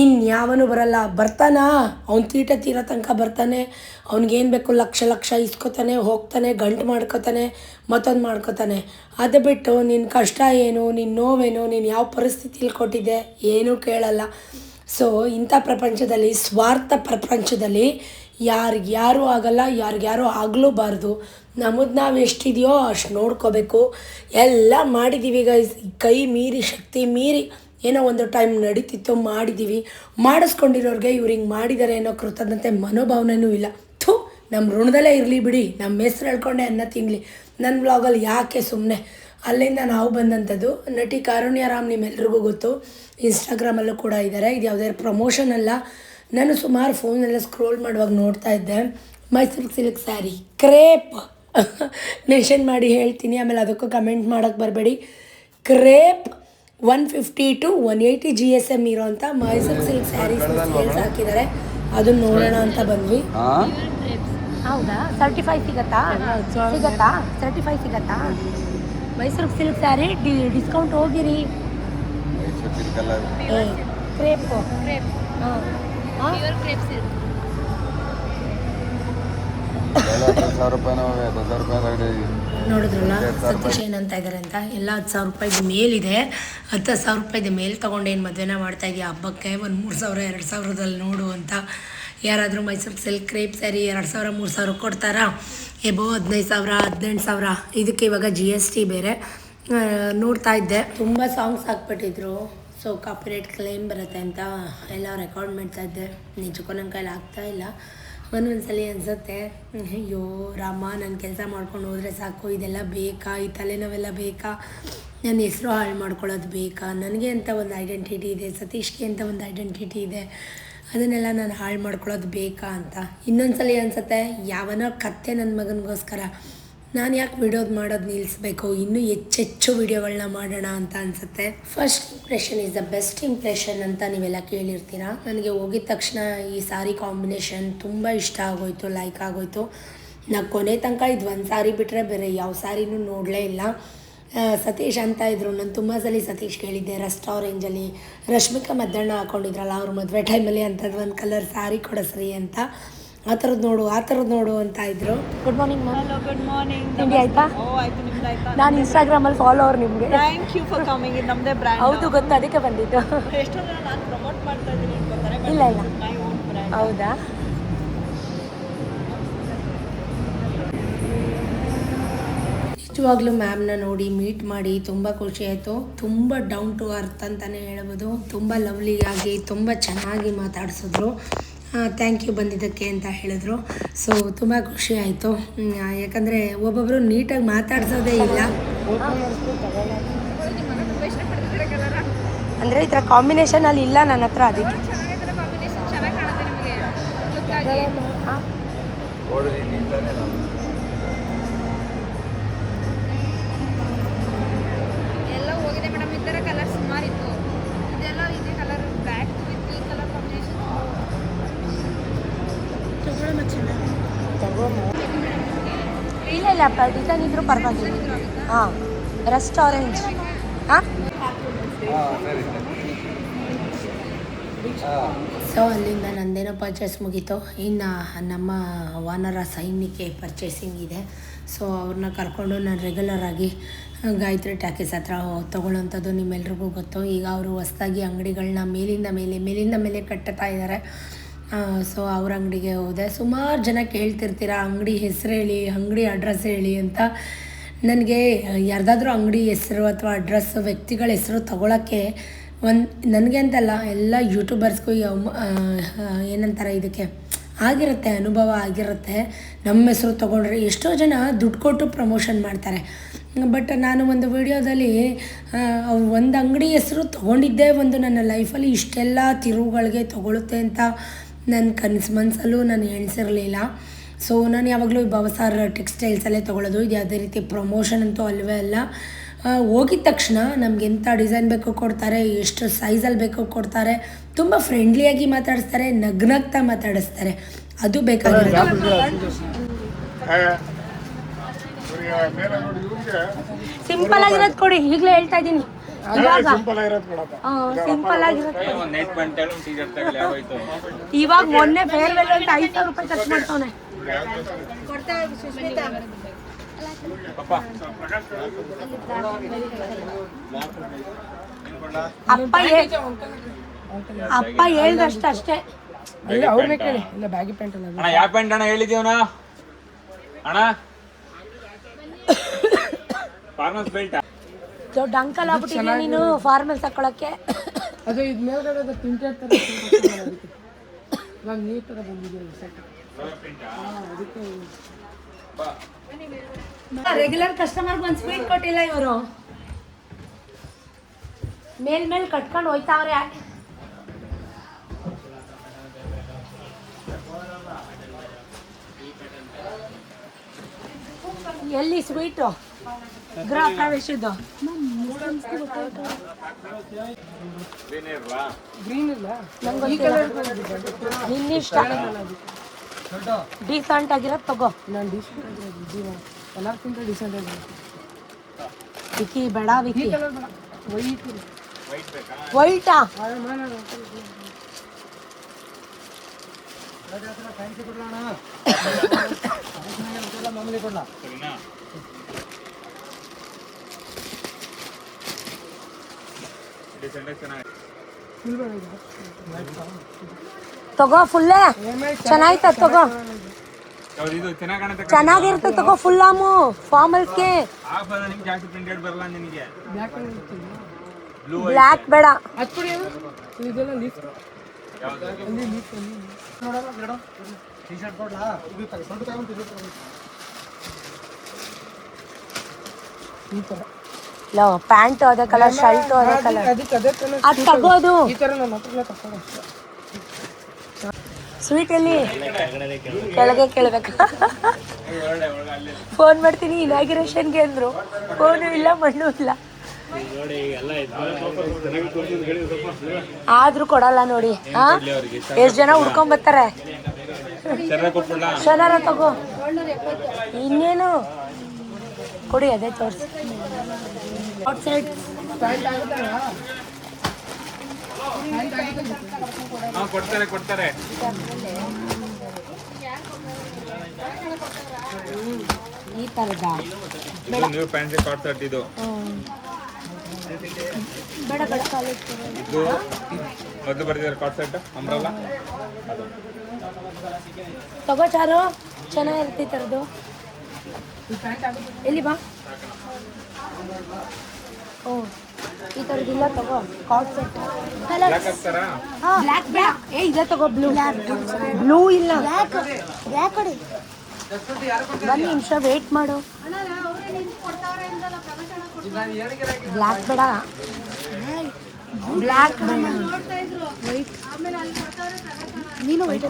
A: ಇನ್ಯಾವನು ಬರಲ್ಲ. ಬರ್ತಾನಾ ಅವ್ನು ತೀಟ ತೀರೋ ತನಕ ಬರ್ತಾನೆ, ಅವ್ನಿಗೇನು ಬೇಕು ಲಕ್ಷ ಇಸ್ಕೊತಾನೆ, ಹೋಗ್ತಾನೆ, ಗಂಟು ಮಾಡ್ಕೊತಾನೆ, ಮತ್ತೊಂದು ಮಾಡ್ಕೊತಾನೆ. ಅದು ಬಿಟ್ಟು ನಿನ್ನ ಕಷ್ಟ ಏನು, ನಿನ್ನ ನೋವೇನು, ನೀನು ಯಾವ ಪರಿಸ್ಥಿತಿಲಿ ಕೊಟ್ಟಿದ್ದೆ ಏನೂ ಕೇಳಲ್ಲ. ಸೊ ಇಂಥ ಪ್ರಪಂಚದಲ್ಲಿ, ಸ್ವಾರ್ಥ ಪ್ರಪಂಚದಲ್ಲಿ ಯಾರಿಗ್ಯಾರೂ ಆಗಲ್ಲ, ಯಾರಿಗ್ಯಾರೂ ಆಗಲೂಬಾರ್ದು. ನಮ್ಮದು ನಾವು ಎಷ್ಟಿದೆಯೋ ಅಷ್ಟು ನೋಡ್ಕೋಬೇಕು. ಎಲ್ಲ ಮಾಡಿದ್ದೀವಿ ಗೈಸ್, ಕೈ ಮೀರಿ ಶಕ್ತಿ ಮೀರಿ ಏನೋ ಒಂದು ಟೈಮ್ ನಡೀತಿತ್ತು, ಮಾಡಿದ್ದೀವಿ. ಮಾಡಿಸ್ಕೊಂಡಿರೋರಿಗೆ ಇವ್ರು ಹಿಂಗೆ ಮಾಡಿದ್ದಾರೆ ಅನ್ನೋ ಕೃತಜ್ಞತೆ ಮನೋಭಾವನೆಯೂ ಇಲ್ಲ. ಥೂ, ನಮ್ಮ ಋಣದಲ್ಲೇ ಇರಲಿ ಬಿಡಿ, ನಮ್ಮ ಹೆಸ್ರು ಹೇಳ್ಕೊಂಡೆ ಅನ್ನ ತಿನ್ನಲಿ. ನನ್ನ ಬ್ಲಾಗಲ್ಲಿ ಯಾಕೆ ಸುಮ್ಮನೆ. ಅಲ್ಲಿಂದ ನಾವು ಬಂದಂಥದ್ದು ನಟಿ ಕಾರುಣ್ಯರಾಮ್, ನಿಮ್ಮೆಲ್ರಿಗೂ ಗೊತ್ತು, ಇನ್ಸ್ಟಾಗ್ರಾಮಲ್ಲೂ ಕೂಡ ಇದ್ದಾರೆ. ಇದು ಯಾವುದೇ ಪ್ರಮೋಷನ್ ಅಲ್ಲ. ನಾನು ಸುಮಾರು ಫೋನೆಲ್ಲ ಸ್ಕ್ರೋಲ್ ಮಾಡುವಾಗ ನೋಡ್ತಾ ಇದ್ದೆ, Mysuru silk sari crepe mention ಮಾಡಿ ಹೇಳ್ತೀನಿ, ಆಮೇಲೆ ಅದಕ್ಕೂ ಕಮೆಂಟ್ ಮಾಡೋಕ್ಕೆ ಬರಬೇಡಿ. ಕ್ರೇಪ್ 150 to 180 GSM ಇರೋಂಥ ಮೈಸೂರು ಸಿಲ್ಕ್ ಸ್ಯಾರೀಸ್ ಸೇಲ್ಸ್ ಹಾಕಿದ್ದಾರೆ. ಅದನ್ನು ನೋಡೋಣ ಅಂತ ಬಂದ್ವಿ. ಹೌದಾ, ಸರ್ಟಿಫೈ ಸಿಗತ್ತಾ? ಸರ್ಟಿಫೈ ಸಿಗತ್ತಾ? ಮೈಸೂರು ಸಿಲ್ಕ್ ಸ್ಯಾರಿ ಡಿಸ್ಕೌಂಟ್ ಹೋಗಿರಿ. ಕ್ರೇಪ್ ನೋಡಿದ್ರಲ್ಲ ಸತೀಶ್ ಏನಂತ ಇದ್ದಾರೆ ಅಂತ. ಎಲ್ಲ 10,000 ರೂಪಾಯಿದು ಮೇಲಿದೆ, 10,000 ರೂಪಾಯಿದು ಮೇಲೆ ತೊಗೊಂಡೇನು ಮದುವೆನ ಮಾಡ್ತಾಯಿದ್ದೀಯ ಹಬ್ಬಕ್ಕೆ, ಒಂದು 3,000 2,000ದಲ್ಲಿ ನೋಡು ಅಂತ. ಯಾರಾದರೂ ಮೈಸೂರು ಸಿಲ್ಕ್ ಕ್ರೇಪ್ ಸ್ಯಾರಿ 2,000 3,000 ಕೊಡ್ತಾರಾ? ಎಬೋ 15,000 18,000. ಇದಕ್ಕೆ ಇವಾಗ GST ಬೇರೆ. ನೋಡ್ತಾ ಇದ್ದೆ, ತುಂಬ ಸಾಂಗ್ಸ್ ಹಾಕ್ಬಿಟ್ಟಿದ್ರು. ಸೊ ಕಾಪಿರೈಟ್ ಕ್ಲೇಮ್ ಬರುತ್ತೆ ಅಂತ ಎಲ್ಲ ರೆಕಾರ್ಡ್ ಮಾಡ್ತಾಯಿದ್ದೆ. ನಿಜಕ್ಕೂ ನನ್ನ ಕೈಲಿ ಆಗ್ತಾಯಿಲ್ಲ. ಒಂದೊಂದ್ಸಲಿ ಅನಿಸುತ್ತೆ, ಅಯ್ಯೋ ರಾಮ, ನನ್ನ ಕೆಲಸ ಮಾಡ್ಕೊಂಡು ಹೋದರೆ ಸಾಕು, ಇದೆಲ್ಲ ಬೇಕಾ, ಈ ತಲೆನೋವೆಲ್ಲ ಬೇಕಾ, ನನ್ನ ಹೆಸರು ಹಾಳು ಮಾಡ್ಕೊಳ್ಳೋದು ಬೇಕಾ? ನನಗೆ ಅಂತ ಒಂದು ಐಡೆಂಟಿಟಿ ಇದೆ, ಸತೀಶ್ಗೆ ಅಂತ ಒಂದು ಐಡೆಂಟಿಟಿ ಇದೆ, ಅದನ್ನೆಲ್ಲ ನಾನು ಹಾಳು ಮಾಡ್ಕೊಳ್ಳೋದು ಬೇಕಾ ಅಂತ. ಇನ್ನೊಂದ್ಸಲಿ ಅನಿಸುತ್ತೆ, ಯಾವನೋ ಕತ್ತೆ ನನ್ನ ಮಗನಿಗೋಸ್ಕರ ನಾನು ಯಾಕೆ ಮಾಡೋದು ನಿಲ್ಲಿಸ್ಬೇಕು, ಇನ್ನೂ ಹೆಚ್ಚೆಚ್ಚು ವಿಡಿಯೋಗಳನ್ನ ಮಾಡೋಣ ಅಂತ ಅನಿಸುತ್ತೆ. First impression is the best impression ಅಂತ ನೀವೆಲ್ಲ ಕೇಳಿರ್ತೀರ. ನನಗೆ ಹೋಗಿದ ತಕ್ಷಣ ಈ ಸಾರಿ ಕಾಂಬಿನೇಷನ್ ತುಂಬ ಇಷ್ಟ ಆಗೋಯ್ತು, ಲೈಕ್ ಆಗೋಯ್ತು. ನಾನು ಕೊನೆ ತನಕ ಇದು ಒಂದು ಸಾರಿ ಬಿಟ್ಟರೆ ಬೇರೆ ಯಾವ ಸಾರಿನೂ ನೋಡಲೇ ಇಲ್ಲ. ಸತೀಶ್ ಅಂತ ಇದ್ರು, ನಾನು ತುಂಬ ಸಲ ಸತೀಶ್ ಕೇಳಿದ್ದೆ, ರೆಸ್ಟೋರೆಂಜಲ್ಲಿ ರಶ್ಮಿಕಾ ಮದ್ದಣ್ಣ ಹಾಕ್ಕೊಂಡಿದ್ರಲ್ಲ ಅವ್ರ ಮದುವೆ ಟೈಮಲ್ಲಿ ಅಂಥದ್ದು ಒಂದು ಕಲರ್ ಸಾರಿ ಕೊಡಿಸ್ರಿ ಅಂತ. ಆ ಥರದ್ದು ನೋಡು ಅಂತ ಇದ್ರು. Good morning ma'am.
C: Hello, good morning.
A: ತಿಂಡಿ ಆಯ್ತಾ?
C: ಆಯ್ತು, ನಿಮ್ದು ಆಯ್ತಾ?
A: ನಾನು ಇನ್ಸ್ಟಾಗ್ರಾಮಲ್ಲಿ ಫಾಲೋವರ್ ನಿಮಗೆ.
C: Thank you for coming. ಇದು ನಮ್ಮದೇ ಬ್ರ್ಯಾಂಡ್.
A: ಹೌದು, ಗೊತ್ತು, ಅದಕ್ಕೆ ಬಂದಿದ್ದು.
C: ಎಷ್ಟೋ ಜನ ನಾನು ಪ್ರಮೋಟ್ ಮಾಡ್ತಾ ಇದ್ದೀನಿ ಅನ್ಕೋತಾರೆ.
A: ಇಲ್ಲ
C: ಮೈ ಓನ್ ಬ್ರ್ಯಾಂಡ್.
A: ಹೌದಾ? ನಿಜವಾಗ್ಲೂ ಮ್ಯಾಮ್ನ ನೋಡಿ ಮೀಟ್ ಮಾಡಿ ತುಂಬ ಖುಷಿ ಆಯಿತು. ತುಂಬ ಡೌನ್ ಟು ಅರ್ತ್ ಅಂತಲೇ ಹೇಳ್ಬೋದು. ತುಂಬ ಲವ್ಲಿಯಾಗಿ ತುಂಬ ಚೆನ್ನಾಗಿ ಮಾತಾಡಿಸಿದ್ರು. ಥ್ಯಾಂಕ್ ಯು ಬಂದಿದ್ದಕ್ಕೆ ಅಂತ ಹೇಳಿದ್ರು. ಸೊ ತುಂಬ ಖುಷಿ ಆಯಿತು. ಯಾಕಂದರೆ ಒಬ್ಬೊಬ್ಬರು ನೀಟಾಗಿ ಮಾತಾಡ್ಸೋದೇ ಇಲ್ಲ. ಅಂದರೆ ಈ ಥರ ಕಾಂಬಿನೇಷನಲ್ಲಿ ಇಲ್ಲ ನನ್ನ ಹತ್ರ, ಅದಕ್ಕೆ
D: ಎಲ್ಲ ಹೋಗಿದೆ ಮೇಡಮ್. ಈ ಥರ ಕಲರ್ ಸುಮಾರು ಇತ್ತು. ಇದೆಲ್ಲ ಇದೇ ಕಲರ್ ಬ್ಲ್ಯಾಕ್ ವಿತ್ ಈ ಕಲರ್ ಕಾಂಬಿನೇಷನ್.
A: ಇಲ್ಲ ಇಲ್ಲ ಡಿಸೈನ್ ಇದ್ರೂ ಪರವಾಗಿಲ್ಲ. ಹಾಂ ರಸ್ಟ್ ಆರೆಂಜ್. ಹಾಂ ಸೊ ಅಲ್ಲಿಂದ ನಂದೇನೋ ಪರ್ಚೇಸ್ ಮುಗೀತು. ಇನ್ನು ನಮ್ಮ ವಾನರ ಸೈನಿಕೆ ಪರ್ಚೇಸಿಂಗ್ ಇದೆ. ಸೊ ಅವ್ರನ್ನ ಕರ್ಕೊಂಡು ನಾನು ರೆಗ್ಯುಲರಾಗಿ ಗಾಯತ್ರಿ ಟಾಕೀಸ್ ಹತ್ರ ತೊಗೊಳ್ಳೋಂಥದ್ದು ನಿಮ್ಮೆಲ್ರಿಗೂ ಗೊತ್ತು. ಈಗ ಅವರು ಹೊಸ್ದಾಗಿ ಅಂಗಡಿಗಳನ್ನ ಮೇಲಿಂದ ಮೇಲೆ ಕಟ್ಟುತ್ತಾ ಇದ್ದಾರೆ. ಸೊ ಅವ್ರ ಅಂಗಡಿಗೆ ಹೋದೆ. ಸುಮಾರು ಜನ ಕೇಳ್ತಿರ್ತೀರ ಅಂಗಡಿ ಹೆಸರು ಹೇಳಿ, ಅಂಗಡಿ ಅಡ್ರೆಸ್ ಹೇಳಿ ಅಂತ. ನನಗೆ ಯಾರ್ದಾದ್ರೂ ಅಂಗಡಿ ಹೆಸರು ಅಥವಾ ಅಡ್ರೆಸ್, ವ್ಯಕ್ತಿಗಳ ಹೆಸರು ತೊಗೊಳಕ್ಕೆ ನನಗೆ ಅಂತಲ್ಲ, ಎಲ್ಲ ಯೂಟ್ಯೂಬರ್ಸ್ಗೂ ಏನಂತಾರೆ ಇದಕ್ಕೆ ಆಗಿರುತ್ತೆ, ಅನುಭವ ಆಗಿರುತ್ತೆ. ನಮ್ಮ ಹೆಸರು ತೊಗೊಂಡ್ರೆ ಎಷ್ಟೋ ಜನ ದುಡ್ಡು ಕೊಟ್ಟು ಪ್ರಮೋಷನ್ ಮಾಡ್ತಾರೆ. ಬಟ್ ನಾನು ಒಂದು ವಿಡಿಯೋದಲ್ಲಿ ಒಂದು ಅಂಗಡಿ ಹೆಸರು ತೊಗೊಂಡಿದ್ದೇ ನನ್ನ ಲೈಫಲ್ಲಿ ಇಷ್ಟೆಲ್ಲ ತಿರುವುಗಳಿಗೆ ತೊಗೊಳುತ್ತೆ ಅಂತ ನನ್ನ ಮನಸ್ಸಲ್ಲೂ ನಾನು ಎಣಿಸಿರಲಿಲ್ಲ. ಸೊ ನಾನು ಯಾವಾಗಲೂ ಭವಸಾರ್ ಟೆಕ್ಸ್ಟೈಲ್ಸಲ್ಲೇ ತೊಗೊಳ್ಳೋದು. ಇದು ಯಾವುದೇ ರೀತಿ ಪ್ರಮೋಷನ್ ಅಂತೂ ಅಲ್ಲವೇ ಅಲ್ಲ. ಹೋಗಿದ ತಕ್ಷಣ ನಮ್ಗೆ ಎಂಥ ಡಿಸೈನ್ ಬೇಕೋ ಕೊಡ್ತಾರೆ, ಎಷ್ಟು ಸೈಜಲ್ಲಿ ಬೇಕೋ ಕೊಡ್ತಾರೆ, ತುಂಬ ಫ್ರೆಂಡ್ಲಿಯಾಗಿ ಮಾತಾಡಿಸ್ತಾರೆ, ನಗ್ನಗ್ತಾ ಮಾತಾಡಿಸ್ತಾರೆ. ಅದು ಬೇಕಾಗಿರೋದು. ಸಿಂಪಲ್ ಆಗಿರೋದು ಕೊಡಿ, ಈಗಲೇ ಹೇಳ್ತಾ ಇದ್ದೀನಿ. ಸಿಂಪಲ್ ಆಗಿರೋದು ಇವಾಗ ಮೊನ್ನೆ ಫೇರ್ವೆಲ್ ಅಂತ 5,000 ರೂಪಾಯಿ ಖರ್ಚು ಮಾಡ್ತಾವನೆ. ಅಪ್ಪ ಹೇಳ್ದಷ್ಟು ಅಷ್ಟೇ.
B: ಅವ್ರನ್ನೇ ಕೇಳಿ. ಇಲ್ಲ ಬ್ಯಾಗಿ ಪ್ಯಾಂಟ್ ಅಲ್ಲ.
E: ಅಣ್ಣ ಯಾವ ಪ್ಯಾಂಟ್ ಅಣ್ಣ ಹೇಳಿದೀವನ ಅಣ್ಣ? Formals belt.
A: ದೊಡ್ಡ ಅಂಕಲ್ ಆಗ್ಬಿಟ್ಟಿದ್ಯಾ ನೀನು ಫಾರ್ಮಲ್ಸ್ ಹಾಕೊಳಕ್ಕೆ.
B: ಅದು ಇದು ಮೇಲ್ಗಡೆ ಅದು ಪ್ರಿಂಟೆಡ್ ಥರ ಇವಾಗ ನೀರ್ ಥರ ಬಂದಿದೆ.
A: ರೆಗ್ಯುಲರ್ ಕಸ್ಟಮರ್ಗೆ ಒಂದು ಸ್ವೀಟ್ ಕೊಟ್ಟಿಲ್ಲ ಇವರು. ಮೇಲ್ ಕಟ್ಕೊಂಡು ಹೋಯ್ತಾವ್ರೆ. ಎಲ್ಲಿ ಸ್ವೀಟು ಗೃಹ ಪ್ರವೇಶದ್ದು?
B: ಗ್ರೀನ್ ಇಲ್ಲ,
A: ನಿನ್ನಿಷ್ಟ. ಡೀಸೆಂಟ್ ಆಗಿರೋದು ತಗೋ.
B: ನಾನು ಡಿಸೆಂಟ್ ಆಗಿರೋದು ಎಲ್ಲಕ್ಕಿಂತ ಡಿಸೆಂಟ್ ಆಗಿರೋದು.
A: ವಿಕಿ ಬೇಡ, ವಿಕಿ
B: ವೈಟ್
A: ವೈಟಾ? ತಗೋ ಫುಲ್ಲೇ ಚೆನ್ನಾಯ್ತ ತಗೋ. ಚೆನ್ನಾಗಿರುತ್ತೆ ತಗೋ. ಫುಲ್ ಆಮು ಫಾರ್ಮಲ್ಸ್ಗೆ. ಬ್ಲ್ಯಾಕ್ ಬೇಡ.
B: ಇದೆಲ್ಲ ಲೀಫ್ ಈ ಥರ
A: ಇಲ್ಲ ಪ್ಯಾಂಟು ಅದೇ ಕಲರ್, ಶರ್ಟು ಅದೇ ಕಲರ್. ಅದು ತಗೋದು.
B: ಈ ಥರ ನನ್ನ ಹತ್ರ ತಗೊಂಡು ಅಷ್ಟೇ.
A: ಸ್ವೀಟಲ್ಲಿ ಕೆಳಗೆ ಕೇಳಬೇಕು. ಫೋನ್ ಮಾಡ್ತೀನಿ ಇನಾಗ್ರೇಷನ್ಗೆ ಅಂದರು. ಫೋನು ಇಲ್ಲ, ಮಣ್ಣು ಇಲ್ಲ, ಆದ್ರೂ ಕೊಡಲ್ಲ ನೋಡಿ. ಎಷ್ಟು ಜನ ಹುಡ್ಕೊಂಬರ್ತಾರೆ. ಶನಾರ ತಗೋ. ಇನ್ನೇನು ಕೊಡಿ, ಅದೇ ತೋರಿಸಿ. ಔಟ್ಸೈಡ್
E: ಕೊಡ್ತಾರೆ.
A: ಈ ಥರದ
E: ನ್ಯೂ ಫ್ಯಾನ್ಸಿ ಕಾರ್ಡ್ ಸೆಟ್ ಇದು.
A: ಬೇಡ ಬೇಡ.
E: ಇದು ಮೊದಲು ಬರ್ತಿದ್ದಾರೆ ಕಾರ್ಡ್ ಸೆಟ್ ಅಂಬ್ರಲ್ಲ.
A: ತಗೋ ಚಾರು, ಚೆನ್ನಾಗಿರುತ್ತೆ ಈ ಥರದ್ದು.
B: ಈ ಪ್ಯಾಂಟ್ ಆಗುತ್ತೆ.
A: ಎಲ್ಲಿ ಬಾ. ಓ ಈ ಥರದ್ದಿಲ್ಲ ತಗೋ ಕಾಟ್ ಸೆಟ್ ಕಲರ್
E: ಯಾಕೆ ಹಾಕ್ತಾರಾ?
A: ಬ್ಲ್ಯಾಕ್ ಏ ಇದೆ ತಗೋ ಬ್ಲೂ ಇಲ್ಲ ಬ್ಲ್ಯಾಕ್ ಕೊಡಿ. ಒಂದು ನಿಮಿಷ ವೇಟ್ ಮಾಡು. ಬ್ಲ್ಯಾಕ್ ಬೇಡ, ಬ್ಲ್ಯಾಕ್ ನೀನು ವೈಟ್.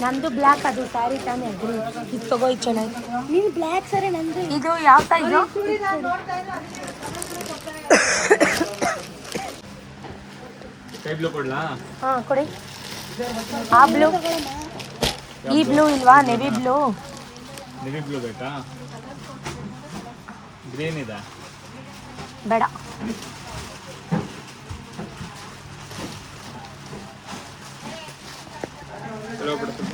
A: ನಂದು ಬ್ಲ್ಯಾಕ್, ಅದು ಸ್ಯಾರಿ ತಾನೇ ಅಗ್ರಿ. ಇದು ತಗೋ, ಇದು ಚೆನ್ನಾಗಿ. ನೀನು ಬ್ಲ್ಯಾಕ್ ಸರಿ, ನಂದು ಇದು ಯಾವ ಸೈಜು?
E: Sky blue ಕೊಡ್ಲಾ?
A: ಹಾಂ ಕೊಡಿ. ಆ ಬ್ಲೂ, ಈ ಬ್ಲೂ ಇಲ್ವಾ? Navy blue.
E: ನೆವಿ ಬ್ಲೂ ಬೇಕಾ? ಗ್ರೀನ್ ಇದೆ
A: ಬೇಡ.
E: ಚಲೋ ಬಿಡ್ತೀನಿ.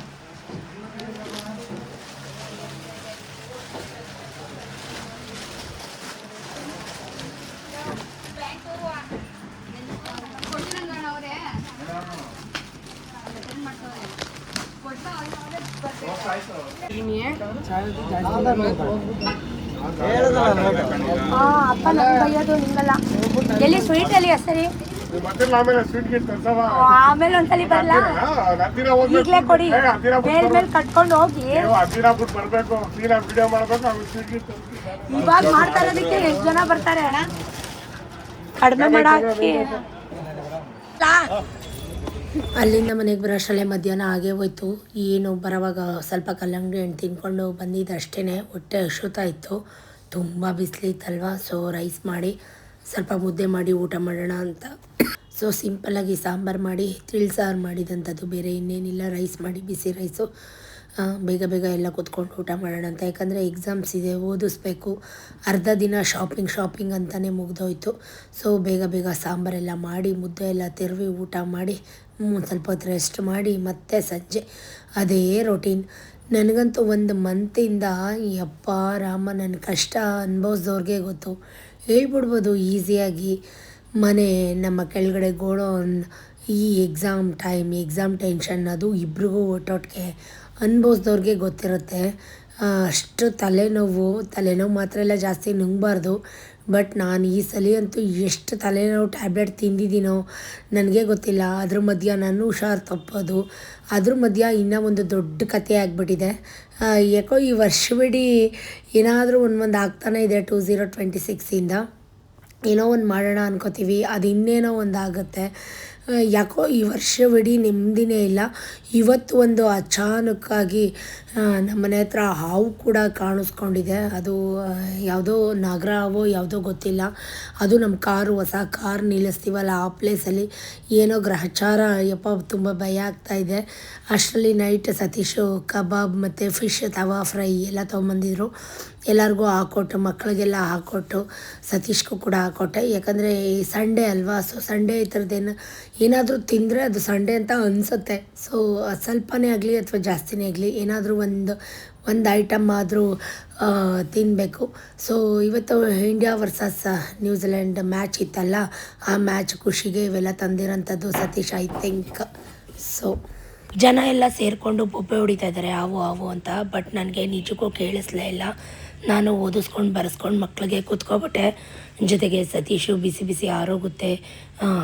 A: ಅಪ್ಪ ನಂಗೆ ಬೈಯೋದು ಹಿಂಗಲ್ಲ. ಎಲ್ಲಿ ಸ್ವೀಟ್ ಅಲ್ಲಿ ಸರಿ, ಆಮೇಲೆ ಒಂದ್ಸಲಿ ಬರಲ್ಲ. ಈಗಲೇ ಕೊಡಿ, ಮೇಲ್ ಕಟ್ಕೊಂಡು ಹೋಗಿ. ಇವಾಗ ಮಾಡ್ತಾ ಇರೋದಕ್ಕೆ ಎಷ್ಟು ಜನ ಬರ್ತಾರೆ ಅಣ್ಣ? ಕಡಿಮೆ ಮಾಡಾಕಿ. ಅಲ್ಲಿಂದ ಮನೆಗೆ ಬರೋಷ್ಟರಲ್ಲೇ ಮಧ್ಯಾಹ್ನ ಆಗೇ ಹೋಯ್ತು. ಏನು ಬರೋವಾಗ ಸ್ವಲ್ಪ ಕಲ್ಲಂಗಡಿ ಹಣ್ಣು ತಿನ್ಕೊಂಡು ಬಂದಿದ್ದು ಅಷ್ಟೇ. ಹೊಟ್ಟೆ ಹಸುತ್ತಾ ಇತ್ತು, ತುಂಬ ಬಿಸಿಲಿತ್ತಲ್ವ. ಸೊ ರೈಸ್ ಮಾಡಿ ಸ್ವಲ್ಪ ಮುದ್ದೆ ಮಾಡಿ ಊಟ ಮಾಡೋಣ ಅಂತ. ಸೊ ಸಿಂಪಲ್ಲಾಗಿ ಸಾಂಬಾರು ಮಾಡಿ ತಿಳಿಸಾರು ಮಾಡಿದಂಥದ್ದು, ಬೇರೆ ಇನ್ನೇನಿಲ್ಲ. ರೈಸ್ ಮಾಡಿ ಬಿಸಿ ರೈಸು, ಬೇಗ ಬೇಗ ಎಲ್ಲ ಕೂತ್ಕೊಂಡು ಊಟ ಮಾಡೋಣ ಅಂತ. ಯಾಕಂದರೆ ಎಕ್ಸಾಮ್ಸ್ ಇದೆ, ಓದಿಸ್ಬೇಕು. ಅರ್ಧ ದಿನ ಶಾಪಿಂಗ್ ಅಂತಲೇ ಮುಗ್ದೋಯ್ತು. ಸೊ ಬೇಗ ಬೇಗ ಸಾಂಬಾರೆಲ್ಲ ಮಾಡಿ ಮುದ್ದೆ ಎಲ್ಲ ತಿರುವಿ ಊಟ ಮಾಡಿ ಸ್ವಲ್ಪ ಹೊತ್ತು ರೆಸ್ಟ್ ಮಾಡಿ ಮತ್ತೆ ಸಂಜೆ ಅದೇ ರೊಟೀನ್. ನನಗಂತೂ ಒಂದು ಮಂತಿಂದ ಯಪ್ಪ ರಾಮ, ನನ್ನ ಕಷ್ಟ ಅನುಭವಿಸ್ದವ್ರಿಗೆ ಗೊತ್ತು. ಹೇಳ್ಬಿಡ್ಬೋದು ಈಸಿಯಾಗಿ. ಮನೆ ನಮ್ಮ ಕೆಳಗಡೆ ಗೋಡೌನ್, ಈ ಎಕ್ಸಾಮ್ ಟೆನ್ಷನ್, ಅದು ಇಬ್ರಿಗೂ ಒಟ್ಟೊಟ್ಟಿಗೆ ಅನುಭವಿಸ್ದವ್ರಿಗೆ ಗೊತ್ತಿರುತ್ತೆ. ಅಷ್ಟು ತಲೆನೋವು ಮಾತ್ರ ಎಲ್ಲ ಜಾಸ್ತಿ ನುಂಗಬಾರ್ದು. ಬಟ್ ನಾನು ಈ ಸಲ ಅಂತೂ ಎಷ್ಟು ತಲೆನೋವು ಟ್ಯಾಬ್ಲೆಟ್ ತಿಂದಿದ್ದೀನೋ ನನಗೆ ಗೊತ್ತಿಲ್ಲ. ಅದ್ರ ಮಧ್ಯ ನಾನು ಹುಷಾರು ತಪ್ಪೋದು, ಅದ್ರ ಮಧ್ಯ ಇನ್ನೂ ಒಂದು ದೊಡ್ಡ ಕಥೆ ಆಗಿಬಿಟ್ಟಿದೆ. ಯಾಕೋ ಈ ವರ್ಷವಿಡೀ ಏನಾದರೂ ಒಂದು ಆಗ್ತಾನೆ ಇದೆ. 2026ಇಂದ ಏನೋ ಒಂದು ಮಾಡೋಣ ಅನ್ಕೋತೀವಿ, ಅದು ಇನ್ನೇನೋ ಒಂದು ಆಗುತ್ತೆ. ಯಾಕೋ ಈ ವರ್ಷವಿಡೀ ನೆಮ್ಮದಿನೇ ಇಲ್ಲ. ಇವತ್ತು ಒಂದು ಅಚಾನಕ್ಕಾಗಿ ನಮ್ಮನೆ ಹತ್ರ ಹಾವು ಕೂಡ ಕಾಣಿಸ್ಕೊಂಡಿದೆ. ಅದು ಯಾವುದೋ ನಾಗರ ಹಾವೋ ಯಾವುದೋ ಗೊತ್ತಿಲ್ಲ. ಅದು ನಮ್ಮ ಹೊಸ ಕಾರ್ ನಿಲ್ಲಿಸ್ತೀವಲ್ಲ ಆ ಪ್ಲೇಸಲ್ಲಿ ಏನೋ ಗ್ರಹಚಾರ. ಯಪ್ಪ ತುಂಬ ಭಯ ಆಗ್ತಾಯಿದೆ. ಅಷ್ಟರಲ್ಲಿ ನೈಟ್ ಸತೀಶು ಕಬಾಬ್ ಮತ್ತು ಫಿಶ್ ತವಾ ಫ್ರೈ ಎಲ್ಲ ತೊಗೊಂಬಂದಿದ್ರು. ಎಲ್ಲರಿಗೂ ಹಾಕ್ಕೊಟ್ಟು, ಮಕ್ಕಳಿಗೆಲ್ಲ ಹಾಕ್ಕೊಟ್ಟು, ಸತೀಶ್ಗೂ ಕೂಡ ಹಾಕ್ಕೊಟ್ಟೆ. ಯಾಕಂದರೆ ಸಂಡೇ ಅಲ್ವಾ, ಸೊ ಸಂಡೇ ಈ ಥರದ್ದೇನು ಏನಾದರೂ ತಿಂದರೆ ಅದು ಸಂಡೇ ಅಂತ ಅನಿಸುತ್ತೆ. ಸೊ ಸ್ವಲ್ಪನೇ ಆಗಲಿ ಅಥವಾ ಜಾಸ್ತಿನೇ ಆಗಲಿ ಏನಾದರೂ ಒಂದು ಐಟಮ್ ಆದರೂ ತಿನ್ನಬೇಕು. ಸೊ ಇವತ್ತು ಇಂಡಿಯಾ ವರ್ಸಸ್ ನ್ಯೂಜಿಲೆಂಡ್ ಮ್ಯಾಚ್ ಇತ್ತಲ್ಲ, ಆ ಮ್ಯಾಚ್ ಖುಷಿಗೆ ಇವೆಲ್ಲ ತಂದಿರೋಂಥದ್ದು ಸತೀಶ್, ಐ ಥಿಂಕ್. ಸೊ ಜನ ಎಲ್ಲ ಸೇರಿಕೊಂಡು ಬೊಬ್ಬೆ ಹೊಡಿತಾ ಇದ್ದಾರೆ ಹಾವು ಅಂತ. ಬಟ್ ನನಗೆ ನಿಜಕ್ಕೂ ಕೇಳಿಸ್ಲೇ ಇಲ್ಲ. ನಾನು ಓದಿಸ್ಕೊಂಡು ಬರೆಸ್ಕೊಂಡು ಮಕ್ಕಳಿಗೆ ಕೂತ್ಕೊಬಿಟ್ಟೆ. ಜೊತೆಗೆ ಸತೀಶು ಬಿಸಿ ಆರೋಗುತ್ತೆ,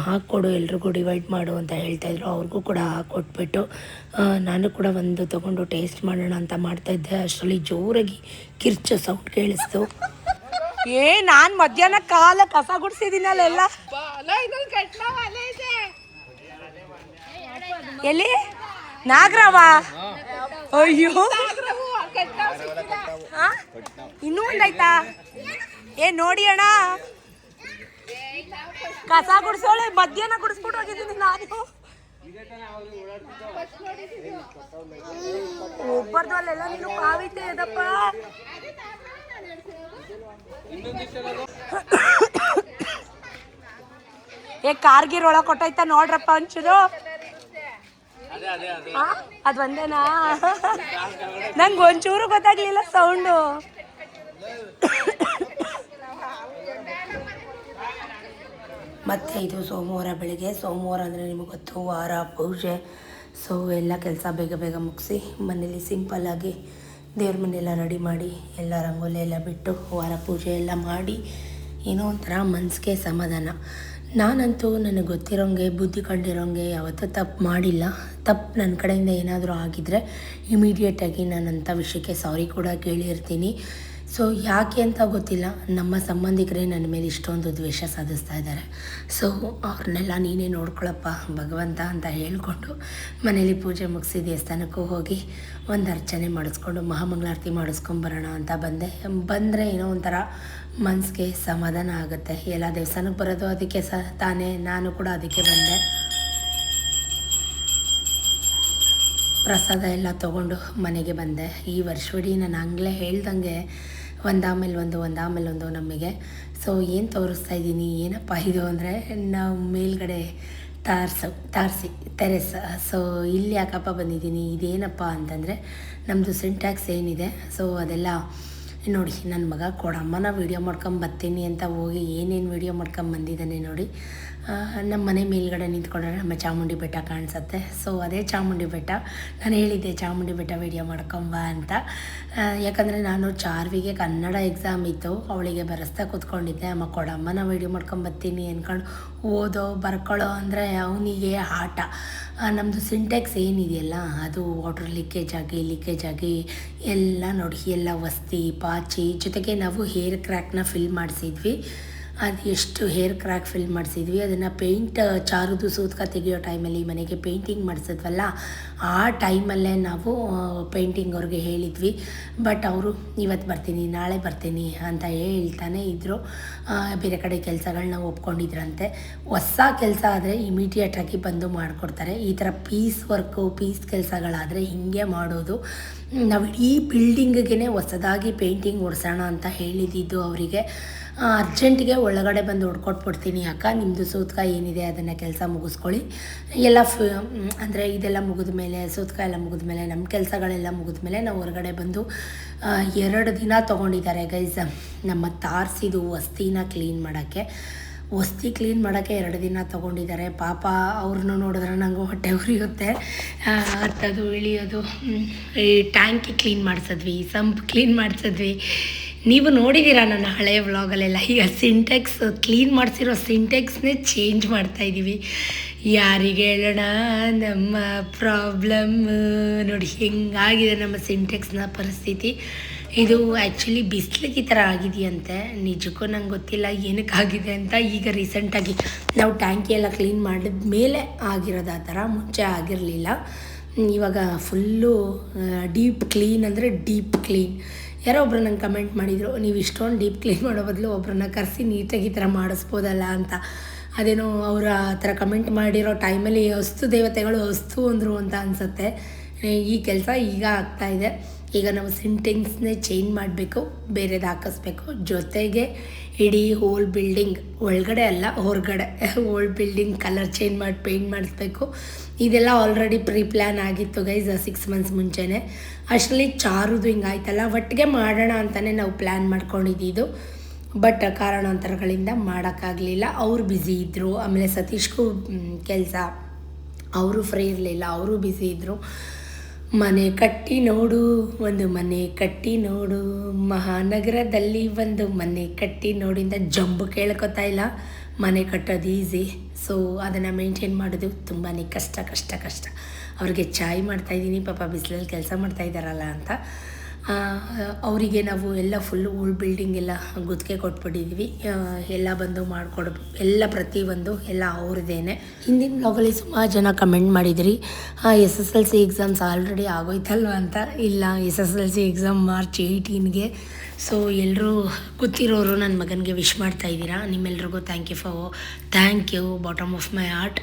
A: ಹಾಕ್ಕೊಡು, ಎಲ್ರಿಗೂ ಡಿವೈಡ್ ಮಾಡು ಅಂತ ಹೇಳ್ತಾಯಿದ್ರು. ಅವ್ರಿಗೂ ಕೂಡ ಹಾಕ್ಕೊಟ್ಬಿಟ್ಟು ನಾನು ಕೂಡ ಒಂದು ತೊಗೊಂಡು ಟೇಸ್ಟ್ ಮಾಡೋಣ ಅಂತ ಮಾಡ್ತಾಯಿದ್ದೆ. ಅಷ್ಟರಲ್ಲಿ ಜೋರಾಗಿ ಕಿರ್ಚೋ ಸೌಂಡ್ ಕೇಳಿಸ್ತು. ನಾನು ಮಧ್ಯಾಹ್ನ ಕಾಲ ಕಸ ಗುಡಿಸಿದ್ದೀನಲ್ಲ. ಎಲ್ಲಿ ನಾಗರಾವ? ಅಯ್ಯೋ, ಇನ್ನೂ ಒಂದಾಯ್ತಾ? ನೋಡಿ ಅಣ್ಣ, ಕಸ ಗುಡಿಸೋಳೆ ಮಧ್ಯಾಹ್ನ ಗುಡಿಸ್ಬಿಟ್ಟು ಹೋಗಿದ್ದೀನಿ ನಾನು. ಒಬ್ಬರದು ಅಲ್ಲೆಲ್ಲ ನೀನು ಪಾವಿತೆ ಅದಪ್ಪ. ಕಾರ್ಗಿರ್ ಒಳಗೆ ಕೊಟ್ಟೈತ ನೋಡ್ರಪ್ಪ ಒಂಚೂರು. ಅದು ಒಂದೇನಾ? ನಂಗೆ ಒಂಚೂರು ಗೊತ್ತಾಗ್ಲಿಲ್ಲ ಸೌಂಡು. ಮತ್ತು ಇದು ಸೋಮವಾರ ಬೆಳಿಗ್ಗೆ. ಸೋಮವಾರ ಅಂದರೆ ನಿಮಗೆ ಗೊತ್ತು, ವಾರ ಪೂಜೆ. ಸೊ ಎಲ್ಲ ಕೆಲಸ ಬೇಗ ಮುಗಿಸಿ ಮನೇಲಿ ಸಿಂಪಲ್ಲಾಗಿ ದೇವ್ರ ಮನೆಯೆಲ್ಲ ರೆಡಿ ಮಾಡಿ ಎಲ್ಲ ರಂಗೋಲಿ ಎಲ್ಲ ಬಿಟ್ಟು ವಾರ ಪೂಜೆ ಎಲ್ಲ ಮಾಡಿ ಏನೋ ಒಂಥರ ಮನಸ್ಸಿಗೆ ಸಮಾಧಾನ. ನಾನಂತೂ ನನಗೆ ಗೊತ್ತಿರೋಂಗೆ ಬುದ್ಧಿ ಕಂಡಿರೋಂಗೆ ಯಾವತ್ತೂ ತಪ್ಪು ಮಾಡಿಲ್ಲ. ತಪ್ಪು ನನ್ನ ಕಡೆಯಿಂದ ಏನಾದರೂ ಆಗಿದ್ದರೆ ಇಮಿಡಿಯೇಟಾಗಿ ನಾನು ಅಂಥ ವಿಷಯಕ್ಕೆ ಸಾರಿ ಕೂಡ ಕೇಳಿರ್ತೀನಿ. ಸೊ ಯಾಕೆ ಅಂತ ಗೊತ್ತಿಲ್ಲ, ನಮ್ಮ ಸಂಬಂಧಿಕರೇ ನನ್ನ ಮೇಲೆ ಇಷ್ಟೊಂದು ದ್ವೇಷ ಸಾಧಿಸ್ತಾ ಇದ್ದಾರೆ. ಸೊ ಅವ್ರನ್ನೆಲ್ಲ ನೀನೇ ನೋಡ್ಕೊಳಪ್ಪ ಭಗವಂತ ಅಂತ ಹೇಳಿಕೊಂಡು ಮನೇಲಿ ಪೂಜೆ ಮುಗಿಸಿ ದೇವಸ್ಥಾನಕ್ಕೂ ಹೋಗಿ ಒಂದು ಅರ್ಚನೆ ಮಾಡಿಸ್ಕೊಂಡು ಮಹಾಮಂಗಳಾರತಿ ಮಾಡಿಸ್ಕೊಂಬರೋಣ ಅಂತ ಬಂದರೆ ಏನೋ ಒಂಥರ ಮನಸ್ಸಿಗೆ ಸಮಾಧಾನ ಆಗುತ್ತೆ. ಎಲ್ಲ ದೇವಸ್ಥಾನಕ್ಕೆ ಬರೋದು ಅದಕ್ಕೆ ತಾನೇ, ನಾನು ಕೂಡ ಅದಕ್ಕೆ ಬಂದೆ. ಪ್ರಸಾದ ಎಲ್ಲ ತೊಗೊಂಡು ಮನೆಗೆ ಬಂದೆ. ಈ ವರ್ಷವಿಡೀ ನಾನು ಆಗಲೇ ಹೇಳ್ದಂಗೆ ಒಂದಾಮೇಲೆ ಒಂದು ನಮಗೆ. ಸೊ ಏನು ತೋರಿಸ್ತಾ ಇದ್ದೀನಿ ಏನಪ್ಪ ಇದು ಅಂದರೆ, ನಾವು ಮೇಲ್ಗಡೆ ತಾರಸಿ ಟೆರೆಸ್. ಸೊ ಇಲ್ಲಿ ಯಾಕಪ್ಪ ಬಂದಿದ್ದೀನಿ, ಇದೇನಪ್ಪ ಅಂತಂದರೆ ನಮ್ಮದು ಸಿಂಟ್ಯಾಕ್ಸ್ ಏನಿದೆ. ಸೊ ಅದೆಲ್ಲ ನೋಡಿ, ನನ್ನ ಮಗ ಕೊಡಮ್ಮನ ವೀಡಿಯೋ ಮಾಡ್ಕೊಂಬರ್ತೀನಿ ಅಂತ ಹೋಗಿ ಏನೇನು ವೀಡಿಯೋ ಮಾಡ್ಕೊಂಬಂದಿದ್ದಾನೆ ನೋಡಿ. ನಮ್ಮ ಮನೆ ಮೇಲ್ಗಡೆ ನಿಂತ್ಕೊಂಡ್ರೆ ನಮ್ಮ ಚಾಮುಂಡಿ ಬೆಟ್ಟ ಕಾಣಿಸುತ್ತೆ. ಸೊ ಅದೇ ಚಾಮುಂಡಿ ಬೆಟ್ಟ. ನಾನು ಹೇಳಿದ್ದೆ ಚಾಮುಂಡಿ ಬೆಟ್ಟ ವೀಡಿಯೋ ಮಾಡ್ಕೊಂಬ ಅಂತ. ಯಾಕಂದರೆ ನಾನು ಚಾರ್ವಿಗೆ ಕನ್ನಡ ಎಕ್ಸಾಮ್ ಇತ್ತು, ಅವಳಿಗೆ ಬರೆಸ್ತಾ ಕೂತ್ಕೊಂಡಿದ್ದೆ. ಅಮ್ಮ ಕೊಡಮ್ಮನ ವೀಡಿಯೋ ಮಾಡ್ಕೊಂಬರ್ತೀನಿ ಅಂದ್ಕೊಂಡು ಓದೋ ಬರ್ಕೊಳ್ಳೋ ಅಂದರೆ ಅವನಿಗೆ ಆಟ. ನಮ್ಮದು ಸಿಂಟೆಕ್ಸ್ ಏನಿದೆಯಲ್ಲ ಅದು ವಾಟರ್ ಲೀಕೇಜ್ ಆಗಿ ಎಲ್ಲ ನೋಡಿ, ಎಲ್ಲ ವಸ್ತಿ ಪಾಚಿ, ಜೊತೆಗೆ ನಾವು ಹೇರ್ ಕ್ರ್ಯಾಕ್ನ ಫಿಲ್ ಮಾಡಿಸಿದ್ವಿ. ಅದು ಎಷ್ಟು ಹೇರ್ ಕ್ರ್ಯಾಕ್ ಫಿಲ್ ಮಾಡಿಸಿದ್ವಿ, ಅದನ್ನು ಪೇಂಟ್ ಚಾರುದು ಸೂತ್ಕ ತೆಗಿಯೋ ಟೈಮಲ್ಲಿ ಮನೆಗೆ ಪೇಂಟಿಂಗ್ ಮಾಡಿಸಿದ್ವಲ್ಲ, ಆ ಟೈಮಲ್ಲೇ ನಾವು ಪೇಂಟಿಂಗ್ ಅವ್ರಿಗೆ ಹೇಳಿದ್ವಿ. ಬಟ್ ಅವರು ಇವತ್ತು ಬರ್ತೀನಿ ನಾಳೆ ಬರ್ತೀನಿ ಅಂತ ಹೇಳ್ತಾನೆ ಇದ್ದರು. ಬೇರೆ ಕಡೆ ಕೆಲಸಗಳನ್ನ ಒಪ್ಕೊಂಡಿದ್ರಂತೆ. ಹೊಸ ಕೆಲಸ ಆದರೆ ಇಮಿಡಿಯೇಟಾಗಿ ಬಂದು ಮಾಡಿಕೊಡ್ತಾರೆ. ಈ ಥರ ಪೀಸ್ ಕೆಲಸಗಳಾದರೆ ಹೀಗೆ ಮಾಡೋದು. ನಾವು ಇಡೀ ಬಿಲ್ಡಿಂಗಿಗೆ ಹೊಸದಾಗಿ ಪೇಂಟಿಂಗ್ ಹೊಡ್ಸೋಣ ಅಂತ ಹೇಳಿದ್ದು ಅವರಿಗೆ. ಅರ್ಜೆಂಟಿಗೆ ಒಳಗಡೆ ಬಂದು ಹೊಡ್ಕೊಟ್ಬಿಡ್ತೀನಿ ಅಕ್ಕ, ನಿಮ್ಮದು ಸೂತ್ಕ ಏನಿದೆ ಅದನ್ನು ಕೆಲಸ ಮುಗಿಸ್ಕೊಳ್ಳಿ, ಎಲ್ಲ ಅಂದರೆ ಇದೆಲ್ಲ ಮುಗಿದ ಮೇಲೆ, ಸೂತ್ಕ ಎಲ್ಲ ಮುಗಿದ ಮೇಲೆ, ನಮ್ಮ ಕೆಲಸಗಳೆಲ್ಲ ಮುಗಿದ ಮೇಲೆ ನಾವು ಹೊರಗಡೆ ಬಂದು 2 ದಿನ ತೊಗೊಂಡಿದ್ದಾರೆ ಗೈಸ್ ನಮ್ಮ ತಾರ್ಸಿದು ವಸ್ತಿನ ಕ್ಲೀನ್ ಮಾಡೋಕ್ಕೆ. ವಸ್ತಿ ಕ್ಲೀನ್ ಮಾಡೋಕ್ಕೆ 2 ದಿನ ತೊಗೊಂಡಿದ್ದಾರೆ. ಪಾಪ ಅವ್ರನ್ನ ನೋಡಿದ್ರೆ ನನಗೆ ಹೊಟ್ಟೆ ಉರಿಯುತ್ತೆ. ಹತ್ತೋದು ಇಳಿಯೋದು, ಈ ಟ್ಯಾಂಕಿ ಕ್ಲೀನ್ ಮಾಡಿಸಿದ್ವಿ, ಸಂಪ್ ಕ್ಲೀನ್ ಮಾಡಿಸಿದ್ವಿ. ನೀವು ನೋಡಿದ್ದೀರಾ ನನ್ನ ಹಳೆಯ ವ್ಲಾಗಲ್ಲೆಲ್ಲ. ಈಗ ಸಿಂಟೆಕ್ಸ್ ಕ್ಲೀನ್ ಮಾಡಿಸಿರೋ ಸಿಂಟೆಕ್ಸ್ನೇ ಚೇಂಜ್ ಮಾಡ್ತಾಯಿದ್ದೀವಿ. ಯಾರಿಗೆ ಹೇಳೋಣ ನಮ್ಮ ಪ್ರಾಬ್ಲಮ್ ನೋಡಿ ಹೆಂಗಾಗಿದೆ ನಮ್ಮ ಸಿಂಟೆಕ್ಸ್ನ ಪರಿಸ್ಥಿತಿ. ಇದು ಆ್ಯಕ್ಚುಲಿ ಬಿಸಿಲಿಗೆ ಈ ಥರ ಆಗಿದೆಯಂತೆ, ನಿಜಕ್ಕೂ ನಂಗೆ ಗೊತ್ತಿಲ್ಲ ಏನಕ್ಕಾಗಿದೆ ಅಂತ. ಈಗ ರೀಸೆಂಟಾಗಿ ನಾವು ಟ್ಯಾಂಕಿ ಎಲ್ಲ ಕ್ಲೀನ್ ಮಾಡಿದ ಮೇಲೆ ಆಗಿರೋದು, ಆ ಥರ ಮುಂಚೆ ಆಗಿರಲಿಲ್ಲ. ಇವಾಗ ಫುಲ್ಲು ಡೀಪ್ ಕ್ಲೀನ್ ಅಂದರೆ ಡೀಪ್ ಕ್ಲೀನ್. ಯಾರೋ ಒಬ್ಬರು ನಂಗೆ ಕಮೆಂಟ್ ಮಾಡಿದರು, ನೀವು ಇಷ್ಟೊಂದು ಡೀಪ್ ಕ್ಲೀನ್ ಮಾಡೋ ಬದಲು ಒಬ್ಬರನ್ನ ಕರೆಸಿ ನೀಟಾಗಿ ಈ ಥರ ಮಾಡಿಸ್ಬೋದಲ್ಲ ಅಂತ. ಅದೇನೋ ಅವರ ಆ ಥರ ಕಮೆಂಟ್ ಮಾಡಿರೋ ಟೈಮಲ್ಲಿ ಅಸ್ತು ದೇವತೆಗಳು ಅಸ್ತು ಅಂದರು ಅಂತ ಅನಿಸುತ್ತೆ. ಈ ಕೆಲಸ ಈಗ ಆಗ್ತಾಯಿದೆ. ಈಗ ನಾವು ಸಿಂಟೆಕ್ಸ್ನೇ ಚೇಂಜ್ ಮಾಡಬೇಕು, ಬೇರೆದು ಹಾಕಿಸ್ಬೇಕು. ಜೊತೆಗೆ ಇಡೀ ಹೋಲ್ ಬಿಲ್ಡಿಂಗ್, ಒಳಗಡೆ ಅಲ್ಲ ಹೊರಗಡೆ, ಹೋಲ್ ಬಿಲ್ಡಿಂಗ್ ಕಲರ್ ಚೇಂಜ್ ಮಾಡಿ ಪೇಂಟ್ ಮಾಡಿಸ್ಬೇಕು. ಇದೆಲ್ಲ ಆಲ್ರೆಡಿ ಪ್ಲಾನ್ ಆಗಿತ್ತು ಗೈಸ್ 6 ಮಂತ್ಸ್ ಮುಂಚೆನೇ. ಅಷ್ಟರಲ್ಲಿ ಚಾರುದು ಹಿಂಗಾಯ್ತಲ್ಲ, ಒಟ್ಟಿಗೆ ಮಾಡೋಣ ಅಂತಲೇ ನಾವು ಪ್ಲ್ಯಾನ್ ಮಾಡ್ಕೊಂಡಿದ್ದು. ಬಟ್ ಕಾರಣಾಂತರಗಳಿಂದ ಮಾಡೋಕ್ಕಾಗಲಿಲ್ಲ. ಅವರು ಬ್ಯುಸಿ ಇದ್ದರು. ಆಮೇಲೆ ಸತೀಶ್ಗೂ ಕೆಲಸ, ಅವರು ಫ್ರೀ ಇರಲಿಲ್ಲ, ಅವರು ಬ್ಯುಸಿ ಇದ್ದರು. ಮನೆ ಕಟ್ಟಿ ನೋಡು, ಒಂದು ಮನೆ ಕಟ್ಟಿ ನೋಡು, ಮಹಾನಗರದಲ್ಲಿ ಒಂದು ಮನೆ ಕಟ್ಟಿ ನೋಡಿಂದ ಜಂಬು ಕೇಳ್ಕೊತಾ ಇಲ್ಲ. ಮನೆ ಕಟ್ಟೋದು ಈಸಿ, ಸೊ ಅದನ್ನು ಮೇಂಟೈನ್ ಮಾಡೋದು ತುಂಬಾ ಕಷ್ಟ. ಅವ್ರಿಗೆ ಚಾಯ್ ಮಾಡ್ತಾಯಿದ್ದೀನಿ, ಪಾಪ ಬಿಸಿಲಲ್ಲಿ ಕೆಲಸ ಮಾಡ್ತಾಯಿದ್ದಾರಲ್ಲ ಅಂತ. ಅವರಿಗೆ ನಾವು ಎಲ್ಲ ಫುಲ್ಲು ಓಲ್ಡ್ ಬಿಲ್ಡಿಂಗ್ ಎಲ್ಲ ಗುತ್ತಿಗೆ ಕೊಟ್ಬಿಟ್ಟಿದ್ವಿ. ಎಲ್ಲ ಬಂದು ಮಾಡಿಕೊಡ್ಬೇಕು, ಎಲ್ಲ ಪ್ರತಿಯೊಂದು ಎಲ್ಲ ಅವ್ರದ್ದೇನೆ. ಹಿಂದಿನ ಬ್ಲಾಗಲ್ಲಿ ಸುಮಾರು ಜನ ಕಮೆಂಟ್ ಮಾಡಿದ್ರಿ, SSLC ಎಕ್ಸಾಮ್ಸ್ ಆಲ್ರೆಡಿ ಆಗೋಯ್ತಲ್ವ ಅಂತ. ಇಲ್ಲ, SSLC ಎಕ್ಸಾಮ್ ಮಾರ್ಚ್ 18ಗೆ. ಸೊ ಎಲ್ಲರೂ ಕೂತಿರೋರು ನನ್ನ ಮಗನಿಗೆ ವಿಶ್ ಮಾಡ್ತಾಯಿದ್ದೀರಾ. ನಿಮ್ಮೆಲ್ರಿಗೂ thank you bottom of my heart.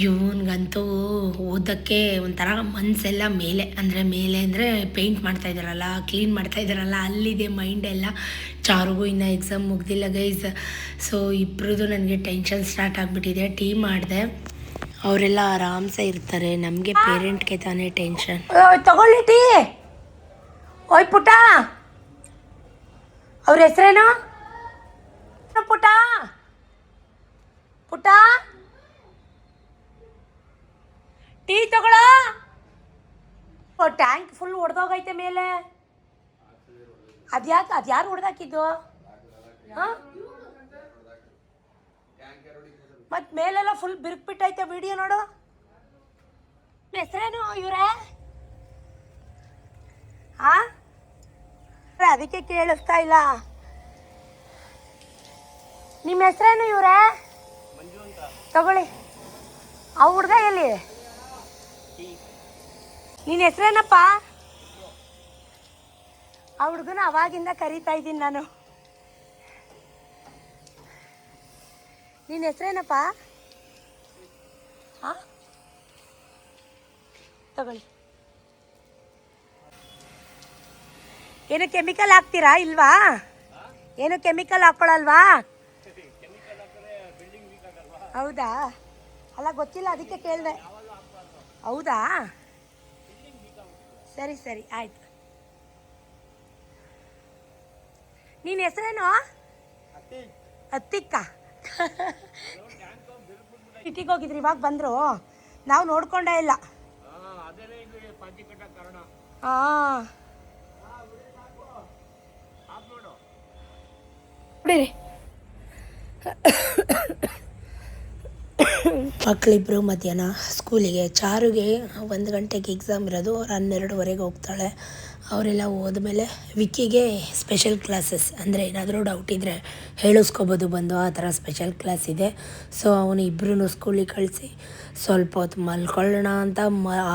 A: ಇವನಿಗಂತೂ ಓದೋಕ್ಕೆ ಒಂಥರ ಮನಸ್ಸೆಲ್ಲ ಮೇಲೆ ಅಂದರೆ ಪೇಂಟ್ ಮಾಡ್ತಾಯಿದ್ದಾರಲ್ಲ, ಕ್ಲೀನ್ ಮಾಡ್ತಾಯಿದ್ದಾರಲ್ಲ, ಅಲ್ಲಿದೆ ಮೈಂಡೆಲ್ಲ. ಚಾರುಗೂ ಇನ್ನೂ ಎಕ್ಸಾಮ್ ಮುಗ್ದಿಲ್ಲ ಗೈಸ್. ಸೊ ಇಬ್ಬರದು ನನಗೆ ಟೆನ್ಷನ್ ಸ್ಟಾರ್ಟ್ ಆಗಿಬಿಟ್ಟಿದೆ. ಟೀ ಮಾಡಿದೆ, ಅವರೆಲ್ಲ ಆರಾಮ್ಸೆ ಇರ್ತಾರೆ, ನಮಗೆ ಪೇರೆಂಟ್ಗೆ ತಾನೇ ಟೆನ್ಷನ್. ತಗೊಳ್ಳಿ ಟೀ. ಓಯ್ ಪುಟ, ಅವ್ರ ಹೆಸ್ರೇನು? ಪುಟ ಟೀ ತಗೊಳ. ಟ್ಯಾಂಕ್ ಫುಲ್ ಹೊಡೆದೋಗೈತೆ ಮೇಲೆ. ಅದ್ಯಾಕೆ ಅದು ಯಾರು ಹೊಡೆದಾಕಿದ್ದು ಹಾಂ? ಮತ್ತು ಮೇಲೆಲ್ಲ ಫುಲ್ ಬಿರುಕ್ಬಿಟ್ಟೈತೆ ವಿಡಿಯೋ ನೋಡು. ಹೆಸರೇನು ಇವರೇ? ಹಾಂ, ಅದಕ್ಕೆ ಕೇಳಿಸ್ತಾ ಇಲ್ಲ. ನಿಮ್ಮ ಹೆಸರೇನು ಇವರೇ? ತಗೊಳ್ಳಿ. ಆ ಹುಡ್ಗ ಎಲ್ಲಿ? ನಿನ್ನ ಹೆಸರೇನಪ್ಪ? ಆ ಹುಡುಗನ ಅವಾಗಿಂದ ಕರೀತಾ ಇದ್ದೀನಿ ನಾನು. ನಿನ್ನ ಹೆಸರೇನಪ್ಪ? ಹಾಂ, ತಗೊಳ್ಳಿ. ಏನು ಕೆಮಿಕಲ್ ಹಾಕ್ತೀರಾ ಇಲ್ವಾ? ಏನು ಕೆಮಿಕಲ್ ಹಾಕ್ಕೊಳಲ್ವಾ? ಹೌದಾ? ಅಲ್ಲ ಗೊತ್ತಿಲ್ಲ, ಅದಕ್ಕೆ ಕೇಳಿದೆ. ಹೌದಾ? ಸರಿ ಸರಿ ಆಯ್ತು. ನಿನ್ನ ಹೆಸರೇನು? ಅತ್ತಿಕ್ಕ. ಸಿಟಿಗೆ ಹೋಗಿದ್ರಿ, ಇವಾಗ ಬಂದರು. ನಾವು ನೋಡ್ಕೊಂಡೇ ಇಲ್ಲ. ಹಾಂ, ಬಿಡಿರಿ. ಮಕ್ಕಳಿಬ್ಬರು ಮಧ್ಯಾಹ್ನ ಸ್ಕೂಲಿಗೆ, ಚಾರುಗೆ 1 ಗಂಟೆಗೆ ಎಕ್ಸಾಮ್ ಇರೋದು, ಅವ್ರು 12:30 ಹೋಗ್ತಾಳೆ. ಅವರೆಲ್ಲ ಹೋದ್ಮೇಲೆ ವಿಕ್ಕಿಗೆ ಸ್ಪೆಷಲ್ ಕ್ಲಾಸಸ್, ಅಂದರೆ ಏನಾದರೂ ಡೌಟ್ ಇದ್ದರೆ ಹೇಳಿಸ್ಕೊಬೋದು ಬಂದು, ಆ ಥರ ಸ್ಪೆಷಲ್ ಕ್ಲಾಸ್ ಇದೆ. ಸೊ ಅವನು ಇಬ್ಬರೂ ಸ್ಕೂಲಿಗೆ ಕಳಿಸಿ ಸ್ವಲ್ಪ ಹೊತ್ತು ಮಲ್ಕೊಳ್ಳೋಣ ಅಂತ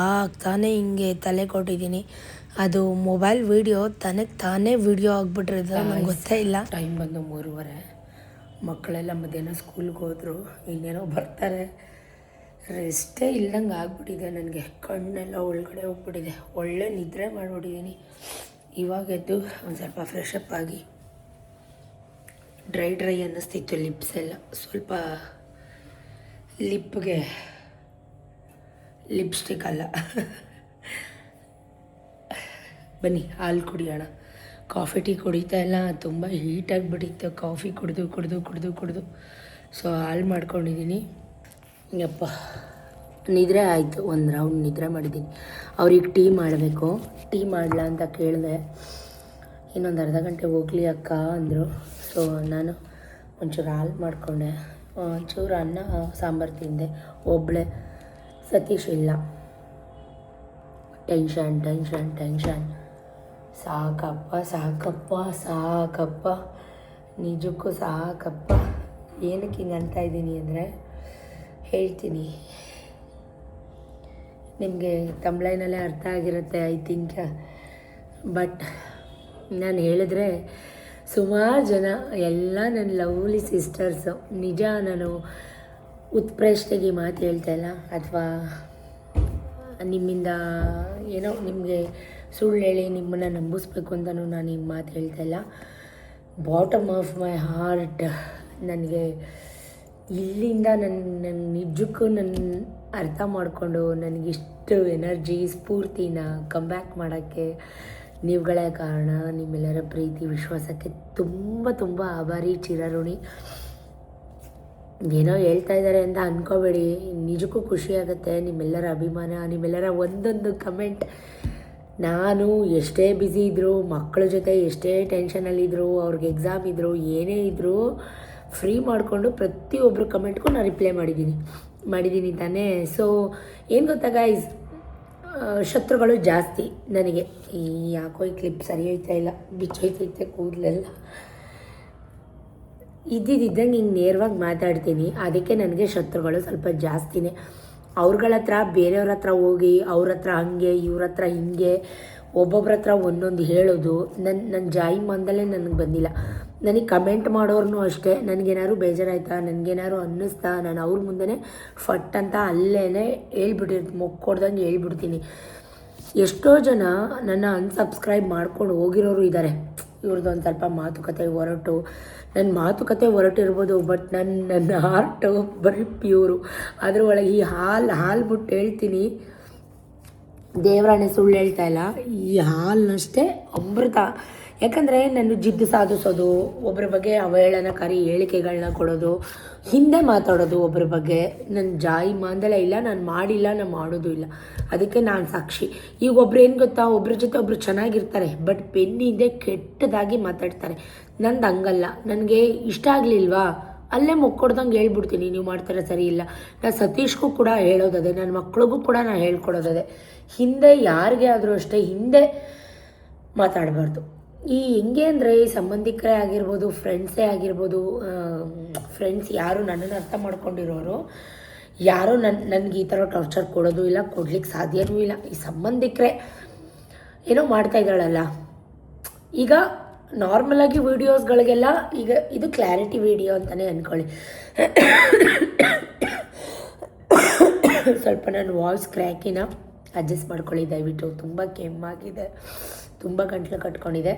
A: ಆಗ್ತಾನೆ ಹಿಂಗೆ ತಲೆ ಕೊಟ್ಟಿದ್ದೀನಿ. ಅದು ಮೊಬೈಲ್ ವೀಡಿಯೋ ತಾನೇ ವೀಡಿಯೋ ಆಗಿಬಿಟ್ಟಿರೋದು, ನಂಗೆ ಗೊತ್ತೇ ಇಲ್ಲ. ಟೈಮ್ ಬಂದು 3:30. ಮಕ್ಕಳೆಲ್ಲ ಮಧ್ಯಾಹ್ನ ಸ್ಕೂಲ್ಗೆ ಹೋದರು, ಇನ್ನೇನೋ ಬರ್ತಾರೆ. ರೆಸ್ಟೇ ಇಲ್ದಂಗೆ ಆಗ್ಬಿಟ್ಟಿದೆ ನನಗೆ, ಕಣ್ಣೆಲ್ಲ ಒಳಗಡೆ ಹೋಗ್ಬಿಟ್ಟಿದೆ. ಒಳ್ಳೆ ನಿದ್ರೆ ಮಾಡಿಬಿಟ್ಟಿದ್ದೀನಿ. ಇವಾಗ ಎದ್ದು ಒಂದು ಸ್ವಲ್ಪ ಫ್ರೆಶ್ ಅಪ್ ಆಗಿ, ಡ್ರೈ ಅನ್ನಿಸ್ತಿತ್ತು ಲಿಪ್ಸ್ ಎಲ್ಲ. ಸ್ವಲ್ಪ ಲಿಪ್ಗೆ ಲಿಪ್ಸ್ಟಿಕ್ ಅಲ್ಲ ಬನ್ನಿ ಹಾಲು ಕುಡಿಯೋಣ. ಕಾಫಿ ಟೀ ಕುಡಿತಾ ಇಲ್ಲ, ತುಂಬ ಹೀಟಾಗಿಬಿಟ್ಟಿತ್ತು ಕಾಫಿ ಕುಡಿದು. ಸೊ ಹಾಲು ಮಾಡ್ಕೊಂಡಿದ್ದೀನಿ. ಯಪ್ಪ, ನಿದ್ರೆ ಆಯಿತು, ಒಂದು ರೌಂಡ್ ನಿದ್ರೆ ಮಾಡಿದ್ದೀನಿ. ಅವ್ರಿಗೆ ಟೀ ಮಾಡಬೇಕು. ಟೀ ಮಾಡಲ ಅಂತ ಕೇಳಿದೆ. ಇನ್ನೊಂದು ಅರ್ಧ ಗಂಟೆ ಹೋಗಲಿ ಅಕ್ಕ ಅಂದರು. ಸೊ ನಾನು ಒಂಚೂರು ಹಾಲು ಮಾಡಿಕೊಂಡೆ, ಒಂಚೂರು ಅನ್ನ ಸಾಂಬಾರು ತಿಂದೆ. ಒಬ್ಬಳೆ, ಸತೀಶ್ ಇಲ್ಲ. ಟೆನ್ಷನ್. ಸಾಕಪ್ಪ, ನಿಜಕ್ಕೂ ಸಾಕಪ್ಪ. ಏನಕ್ಕೆ ಹಿಂಗೆ ಅಂತ ಇದ್ದೀನಿ ಅಂದರೆ ಹೇಳ್ತೀನಿ, ನಿಮಗೆ ತಮಿಳಿನಲ್ಲೇ ಅರ್ಥ ಆಗಿರುತ್ತೆ ಐ ಥಿಂಕ್. ಬಟ್ ನಾನು ಹೇಳಿದ್ರೆ ಸುಮಾರು ಜನ ಎಲ್ಲ ನನ್ನ ಲವ್ಲಿ ಸಿಸ್ಟರ್ಸು, ನಿಜ ನಾನು ಉತ್ಪ್ರೇಷ್ಠೆಗೆ ಮಾತು ಹೇಳ್ತಾಯಿಲ್ಲ, ಅಥವಾ ನಿಮ್ಮಿಂದ ಏನೋ ನಿಮಗೆ ಸುಳ್ಳು ಹೇಳಿ ನಿಮ್ಮನ್ನು ನಂಬಿಸ್ಬೇಕು ಅಂತಲೂ ನಾನು ಈ ಮಾತು ಹೇಳ್ತಾಯಿಲ್ಲ. ಬಾಟಮ್ ಆಫ್ ಮೈ ಹಾರ್ಟ್ ನನಗೆ ಇಲ್ಲಿಂದ ನನ್ನ ನಿಜಕ್ಕೂ ನನ್ನ ಅರ್ಥ ಮಾಡಿಕೊಂಡು ನನಗಿಷ್ಟು ಎನರ್ಜಿ ಸ್ಫೂರ್ತಿನ ಕಮ್ಬ್ಯಾಕ್ ಮಾಡೋಕ್ಕೆ ನೀವುಗಳೇ ಕಾರಣ. ನಿಮ್ಮೆಲ್ಲರ ಪ್ರೀತಿ ವಿಶ್ವಾಸಕ್ಕೆ ತುಂಬ ಆಭಾರಿ, ಚಿರಋಣಿ. ಏನೋ ಹೇಳ್ತಾ ಇದ್ದಾರೆ ಅಂತ ಅಂದ್ಕೋಬೇಡಿ, ನಿಜಕ್ಕೂ ಖುಷಿಯಾಗುತ್ತೆ. ನಿಮ್ಮೆಲ್ಲರ ಅಭಿಮಾನ, ನಿಮ್ಮೆಲ್ಲರ ಒಂದೊಂದು ಕಮೆಂಟ್. ನಾನು ಎಷ್ಟೇ ಬ್ಯುಸಿ ಇದ್ದರೂ, ಮಕ್ಕಳ ಜೊತೆ ಎಷ್ಟೇ ಟೆನ್ಷನಲ್ಲಿದ್ದರು, ಅವ್ರಿಗೆ ಎಕ್ಸಾಮ್ ಇದ್ದರು, ಏನೇ ಇದ್ದರೂ ಫ್ರೀ ಮಾಡಿಕೊಂಡು ಪ್ರತಿಯೊಬ್ಬರು ಕಮೆಂಟ್ಗೂ ನಾನು ರಿಪ್ಲೈ ಮಾಡಿದ್ದೀನಿ ತಾನೇ. ಸೊ ಏನು ಗೊತ್ತಾ ಗೈಸ್, ಶತ್ರುಗಳು ಜಾಸ್ತಿ ನನಗೆ. ಈ ಯಾಕೋ ಈ ಕ್ಲಿಪ್ ಸರಿ ಹೋಯ್ತಾ ಇಲ್ಲ, ಬಿಚ್ಚೋಯ್ತೈತೆ ಕೂದಲೆಲ್ಲ. ಇದ್ದಿದ್ದಂಗೆ ಹಿಂಗೆ ನೇರವಾಗಿ ಮಾತಾಡ್ತೀನಿ, ಅದಕ್ಕೆ ನನಗೆ ಶತ್ರುಗಳು ಸ್ವಲ್ಪ ಜಾಸ್ತಿನೇ. ಅವ್ರಗಳ ಹತ್ರ ಬೇರೆಯವ್ರ ಹತ್ರ ಹೋಗಿ ಅವ್ರ ಹತ್ರ ಹಾಗೆ ಇವ್ರ ಹತ್ರ ಹಿಂಗೆ ಒಬ್ಬೊಬ್ರ ಹತ್ರ ಒಂದೊಂದು ಹೇಳೋದು ನನ್ನ ಜಾಯಿ ಮಂದಲೇ ನನಗೆ ಬಂದಿಲ್ಲ. ನನಗೆ ಕಮೆಂಟ್ ಮಾಡೋರ್ನೂ ಅಷ್ಟೇ, ನನಗೇನಾದ್ರು ಬೇಜಾರಾಯ್ತಾ, ನನಗೇನಾದ್ರು ಅನ್ನಿಸ್ತಾ, ನಾನು ಅವ್ರ ಮುಂದೆ ಫಟ್ ಅಂತ ಅಲ್ಲೇ ಮೊಕ್ಕೊಡ್ದಂಗೆ ಹೇಳ್ಬಿಡ್ತೀನಿ. ಎಷ್ಟೋ ಜನ ನನ್ನ ಅನ್ಸಬ್ಸ್ಕ್ರೈಬ್ ಮಾಡ್ಕೊಂಡು ಹೋಗಿರೋರು ಇದ್ದಾರೆ. ಇವ್ರದ್ದು ಒಂದು ಸ್ವಲ್ಪ ನನ್ನ ಮಾತುಕತೆ ಹೊರಟಿರ್ಬೋದು, ಬಟ್ ನನ್ನ ಹಾರ್ಟು ಬರೀ ಪ್ಯೂರು. ಅದ್ರ ಒಳಗೆ ಈ ಹಾಲು ಬಿಟ್ಟು ಹೇಳ್ತೀನಿ, ದೇವರಾಣೆ ಸುಳ್ಳು ಹೇಳ್ತಾ ಇಲ್ಲ, ಈ ಹಾಲನ್ನಷ್ಟೇ ಅಮೃತ. ಯಾಕಂದರೆ ನಾನು ಜಿದ್ದು ಸಾಧಿಸೋದು, ಒಬ್ಬರ ಬಗ್ಗೆ ಅವಹೇಳನಕಾರಿ ಹೇಳಿಕೆಗಳನ್ನ ಕೊಡೋದು, ಹಿಂದೆ ಮಾತಾಡೋದು ಒಬ್ಬರ ಬಗ್ಗೆ ನನ್ನ ಜಾಯಿ ಮಾಂದಲೇ ಇಲ್ಲ, ನಾನು ಮಾಡಿಲ್ಲ, ನಾನು ಮಾಡೋದು ಇಲ್ಲ. ಅದಕ್ಕೆ ನಾನು ಸಾಕ್ಷಿ. ಈಗ ಒಬ್ರು ಏನು ಗೊತ್ತಾ, ಒಬ್ರ ಜೊತೆ ಒಬ್ರು ಚೆನ್ನಾಗಿರ್ತಾರೆ, ಬಟ್ ಬೆನ್ನಿಂದೆ ಕೆಟ್ಟದಾಗಿ ಮಾತಾಡ್ತಾರೆ. ನಂದು ಹಂಗಲ್ಲ. ನನಗೆ ಇಷ್ಟ ಆಗಲಿಲ್ವಾ ಅಲ್ಲೇ ಮುಕ್ಕೊಡ್ದಂಗೆ ಹೇಳ್ಬಿಡ್ತೀನಿ, ನೀವು ಮಾಡ್ತಾರೆ ಸರಿ ಇಲ್ಲ. ನಾನು ಸತೀಶ್ಗೂ ಕೂಡ ಹೇಳೋದದೆ, ನನ್ನ ಮಕ್ಳಿಗೂ ಕೂಡ ನಾನು ಹೇಳ್ಕೊಡೋದದೆ. ಹಿಂದೆ ಯಾರಿಗೆ ಆದರೂ ಅಷ್ಟೇ ಹಿಂದೆ ಮಾತಾಡಬಾರ್ದು. ಈ ಹೆಂಗೆ ಅಂದರೆ ಈ ಸಂಬಂಧಿಕರೇ ಆಗಿರ್ಬೋದು, ಫ್ರೆಂಡ್ಸೇ ಆಗಿರ್ಬೋದು, ಫ್ರೆಂಡ್ಸ್ ಯಾರು ನನ್ನನ್ನು ಅರ್ಥ ಮಾಡ್ಕೊಂಡಿರೋರು ಯಾರೂ ನನಗೆ ಈ ಥರ ಟಾರ್ಚರ್ ಕೊಡೋದು ಇಲ್ಲ, ಕೊಡ್ಲಿಕ್ಕೆ ಸಾಧ್ಯವೂ ಇಲ್ಲ. ಈ ಸಂಬಂಧಿಕರೇ ಏನೋ ಮಾಡ್ತಾಯಿದ್ದಾಳಲ್ಲ. ಈಗ ನಾರ್ಮಲಾಗಿ ವೀಡಿಯೋಸ್ಗಳಿಗೆಲ್ಲ ಈಗ ಇದು ಕ್ಲಾರಿಟಿ ವೀಡಿಯೋ ಅಂತಲೇ ಅಂದ್ಕೊಳ್ಳಿ. ಸ್ವಲ್ಪ ನಾನು ವಾಯ್ಸ್ ಕ್ರ್ಯಾಕಿನ ಅಡ್ಜಸ್ಟ್ ಮಾಡ್ಕೊಳ್ಳಿ ದಯವಿಟ್ಟು. ತುಂಬ ಕೆಮ್ಮಾಗಿದೆ, ತುಂಬ ಗಂಟ್ಲು ಕಟ್ಕೊಂಡಿದೆ.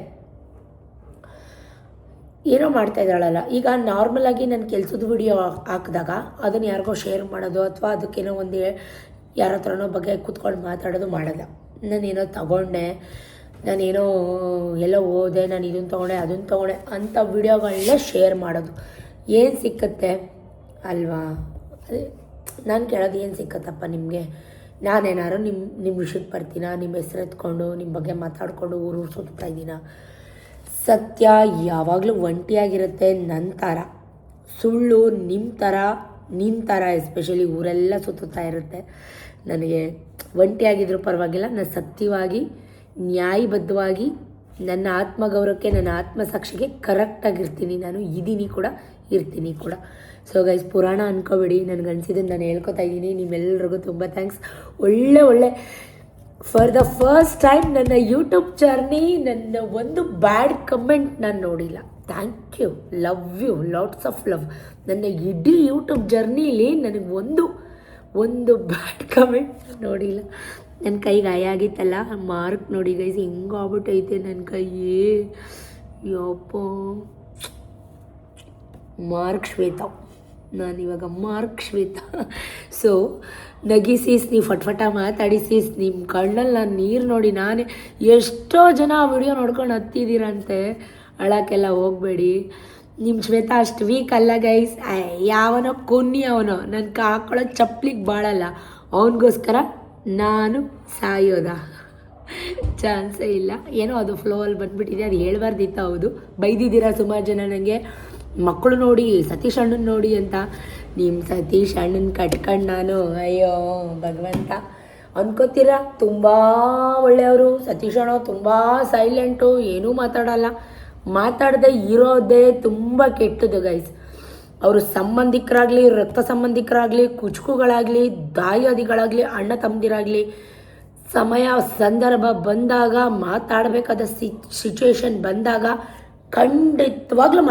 A: ಏನೋ ಮಾಡ್ತಾಯಿದ್ದಾಳಲ್ಲ. ಈಗ ನಾರ್ಮಲಾಗಿ ನಾನು ಕೆಲಸದ ವಿಡಿಯೋ ಹಾಕಿದಾಗ ಅದನ್ನು ಯಾರಿಗೋ ಶೇರ್ ಮಾಡೋದು ಅಥವಾ ಅದಕ್ಕೇನೋ ಒಂದು ಯಾರ ಹತ್ರನೋ ಬಗ್ಗೆ ಕೂತ್ಕೊಂಡು ಮಾತಾಡೋದು ಮಾಡಲ್ಲ. ನಾನೇನೋ ತಗೊಂಡೆ, ನಾನೇನೋ ಎಲ್ಲೋ ಹೋದೆ, ನಾನು ಇದನ್ನು ತೊಗೊಂಡೆ ಅದನ್ನು ತೊಗೊಂಡೆ ಅಂಥ ವಿಡಿಯೋಗಳನ್ನ ಶೇರ್ ಮಾಡೋದು. ಏನು ಸಿಕ್ಕತ್ತೆ ಅಲ್ವಾ? ನಾನು ಕೇಳೋದು ಏನು ಸಿಕ್ಕತ್ತಪ್ಪ ನಿಮಗೆ? ನಾನೇನಾದ್ರು ನಿಮ್ಮ ವಿಷಯಕ್ಕೆ ಬರ್ತೀನ? ನಿಮ್ಮ ಹೆಸರು ಎತ್ಕೊಂಡು ನಿಮ್ಮ ಬಗ್ಗೆ ಮಾತಾಡಿಕೊಂಡು ಊರು ಸುತ್ತಾ ಇದ್ದೀನ? ಸತ್ಯ ಯಾವಾಗಲೂ ಒಂಟಿಯಾಗಿರುತ್ತೆ. ನನ್ನ ಥರ ಸುಳ್ಳು ನಿಮ್ಮ ಥರ ಎಸ್ಪೆಷಲಿ ಊರೆಲ್ಲ ಸುತ್ತುತ್ತಾ ಇರುತ್ತೆ. ನನಗೆ ಒಂಟಿಯಾಗಿದ್ರೂ ಪರವಾಗಿಲ್ಲ, ನಾನು ಸತ್ಯವಾಗಿ ನ್ಯಾಯಬದ್ಧವಾಗಿ ನನ್ನ ಆತ್ಮಗೌರವಕ್ಕೆ ನನ್ನ ಆತ್ಮಸಾಕ್ಷಿಗೆ ಕರೆಕ್ಟಾಗಿರ್ತೀನಿ. ನಾನು ಇರ್ತೀನಿ ಕೂಡ. ಸೊ ಗೈಸ್, ಪುರಾಣ ಅಂದ್ಕೋಬೇಡಿ, ನನಗೆ ಅನಿಸಿದ್ದನ್ನು ನಾನು ಹೇಳ್ಕೊತಾ ಇದ್ದೀನಿ. ನಿಮ್ಮೆಲ್ಲರಿಗೂ ತುಂಬ ಥ್ಯಾಂಕ್ಸ್. ಒಳ್ಳೆ ಫಾರ್ ದ ಫಸ್ಟ್ ಟೈಮ್ ನನ್ನ ಯೂಟ್ಯೂಬ್ ಜರ್ನಿ ನನ್ನ ಒಂದು ಬ್ಯಾಡ್ ಕಮೆಂಟ್ ನಾನು ನೋಡಿಲ್ಲ. Thank you, love you, lots of love. ನನ್ನ ಇಡೀ ಯೂಟ್ಯೂಬ್ ಜರ್ನಿಲಿ ನನಗೆ ಒಂದು ಬ್ಯಾಡ್ ಕಮೆಂಟ್ ನೋಡಿಲ್ಲ. ನನ್ನ ಕೈ ಗಾಯ ಆಗಿತ್ತಲ್ಲ, ಮಾರ್ಕ್ ನೋಡಿ ಗೈಸ್ ಹೆಂಗಾಗ್ಬಿಟ್ಟೈತೆ ನನ್ನ ಕೈಯೇ. ಯಪ್ಪ, ಮಾರ್ಕ್ ಶ್ವೇತಾ, ನಾನಿವಾಗ ಮಾರ್ಕ್ ಶ್ವೇತಾ. ಸೊ ನಗಿಸೀಸ್, ನೀವು ಫಟ್ಫಟ ಮಾತಾಡಿಸೀಸ್, ನಿಮ್ಮ ಕಣ್ಣಲ್ಲಿ ನಾನು ನೀರು ನೋಡಿ ನಾನೇ ಎಷ್ಟೋ ಜನ ಆ ವಿಡಿಯೋ ನೋಡ್ಕೊಂಡು ಹತ್ತಿದ್ದೀರಂತೆ. ಅಳಕ್ಕೆಲ್ಲ ಹೋಗಬೇಡಿ. ನಿಮ್ಮ ಶ್ವೇತಾ ಅಷ್ಟು ವೀಕ್ ಅಲ್ಲ ಗೈಸ್. ಯಾವನೋ ಕೊನ್ನಿ ಅವನೋ ನನ್ನ ಹಾಕೊಳ್ಳೋ ಚಪ್ಪಲಿಗೆ ಬಾಳಲ್ಲ, ಅವನಿಗೋಸ್ಕರ ನಾನು ಸಾಯೋದ ಚಾನ್ಸೇ ಇಲ್ಲ. ಏನೋ ಅದು ಫ್ಲೋವಲ್ಲಿ ಬಂದುಬಿಟ್ಟಿದೆ, ಅದು ಹೇಳ್ಬಾರ್ದಿತ್ತು. ಹೌದು, ಬೈದಿದ್ದೀರಾ ಸುಮಾರು ಜನ ನನಗೆ, ಮಕ್ಕಳು ನೋಡಿ ಸತೀಶ್ ಅಣ್ಣನ ನೋಡಿ ಅಂತ. ನಿಮ್ಮ ಸತೀಶ್ ಅಣ್ಣನ ಕಟ್ಕೊಂಡು ನಾನು ಅಯ್ಯೋ ಭಗವಂತ ಅನ್ಕೋತೀರಾ. ತುಂಬ ಒಳ್ಳೆಯವರು ಸತೀಶ್ ಅಣ್ಣ, ತುಂಬ ಸೈಲೆಂಟು, ಏನೂ ಮಾತಾಡಲ್ಲ. ಮಾತಾಡದೆ ಇರೋದೇ ತುಂಬ ಕೆಟ್ಟದು ಗೈಸ್. ಅವರು ಸಂಬಂಧಿಕರಾಗಲಿ, ರಕ್ತ ಸಂಬಂಧಿಕರಾಗಲಿ, ಕುಚುಕುಗಳಾಗಲಿ, ದಾಯಾದಿಗಳಾಗಲಿ, ಅಣ್ಣ ತಮ್ಮದಿರಾಗಲಿ, ಸಮಯ ಸಂದರ್ಭ ಬಂದಾಗ, ಮಾತಾಡಬೇಕಾದ ಸಿಚುವೇಶನ್ ಬಂದಾಗ ಖಂಡಿತವಾಗ್ಲೂ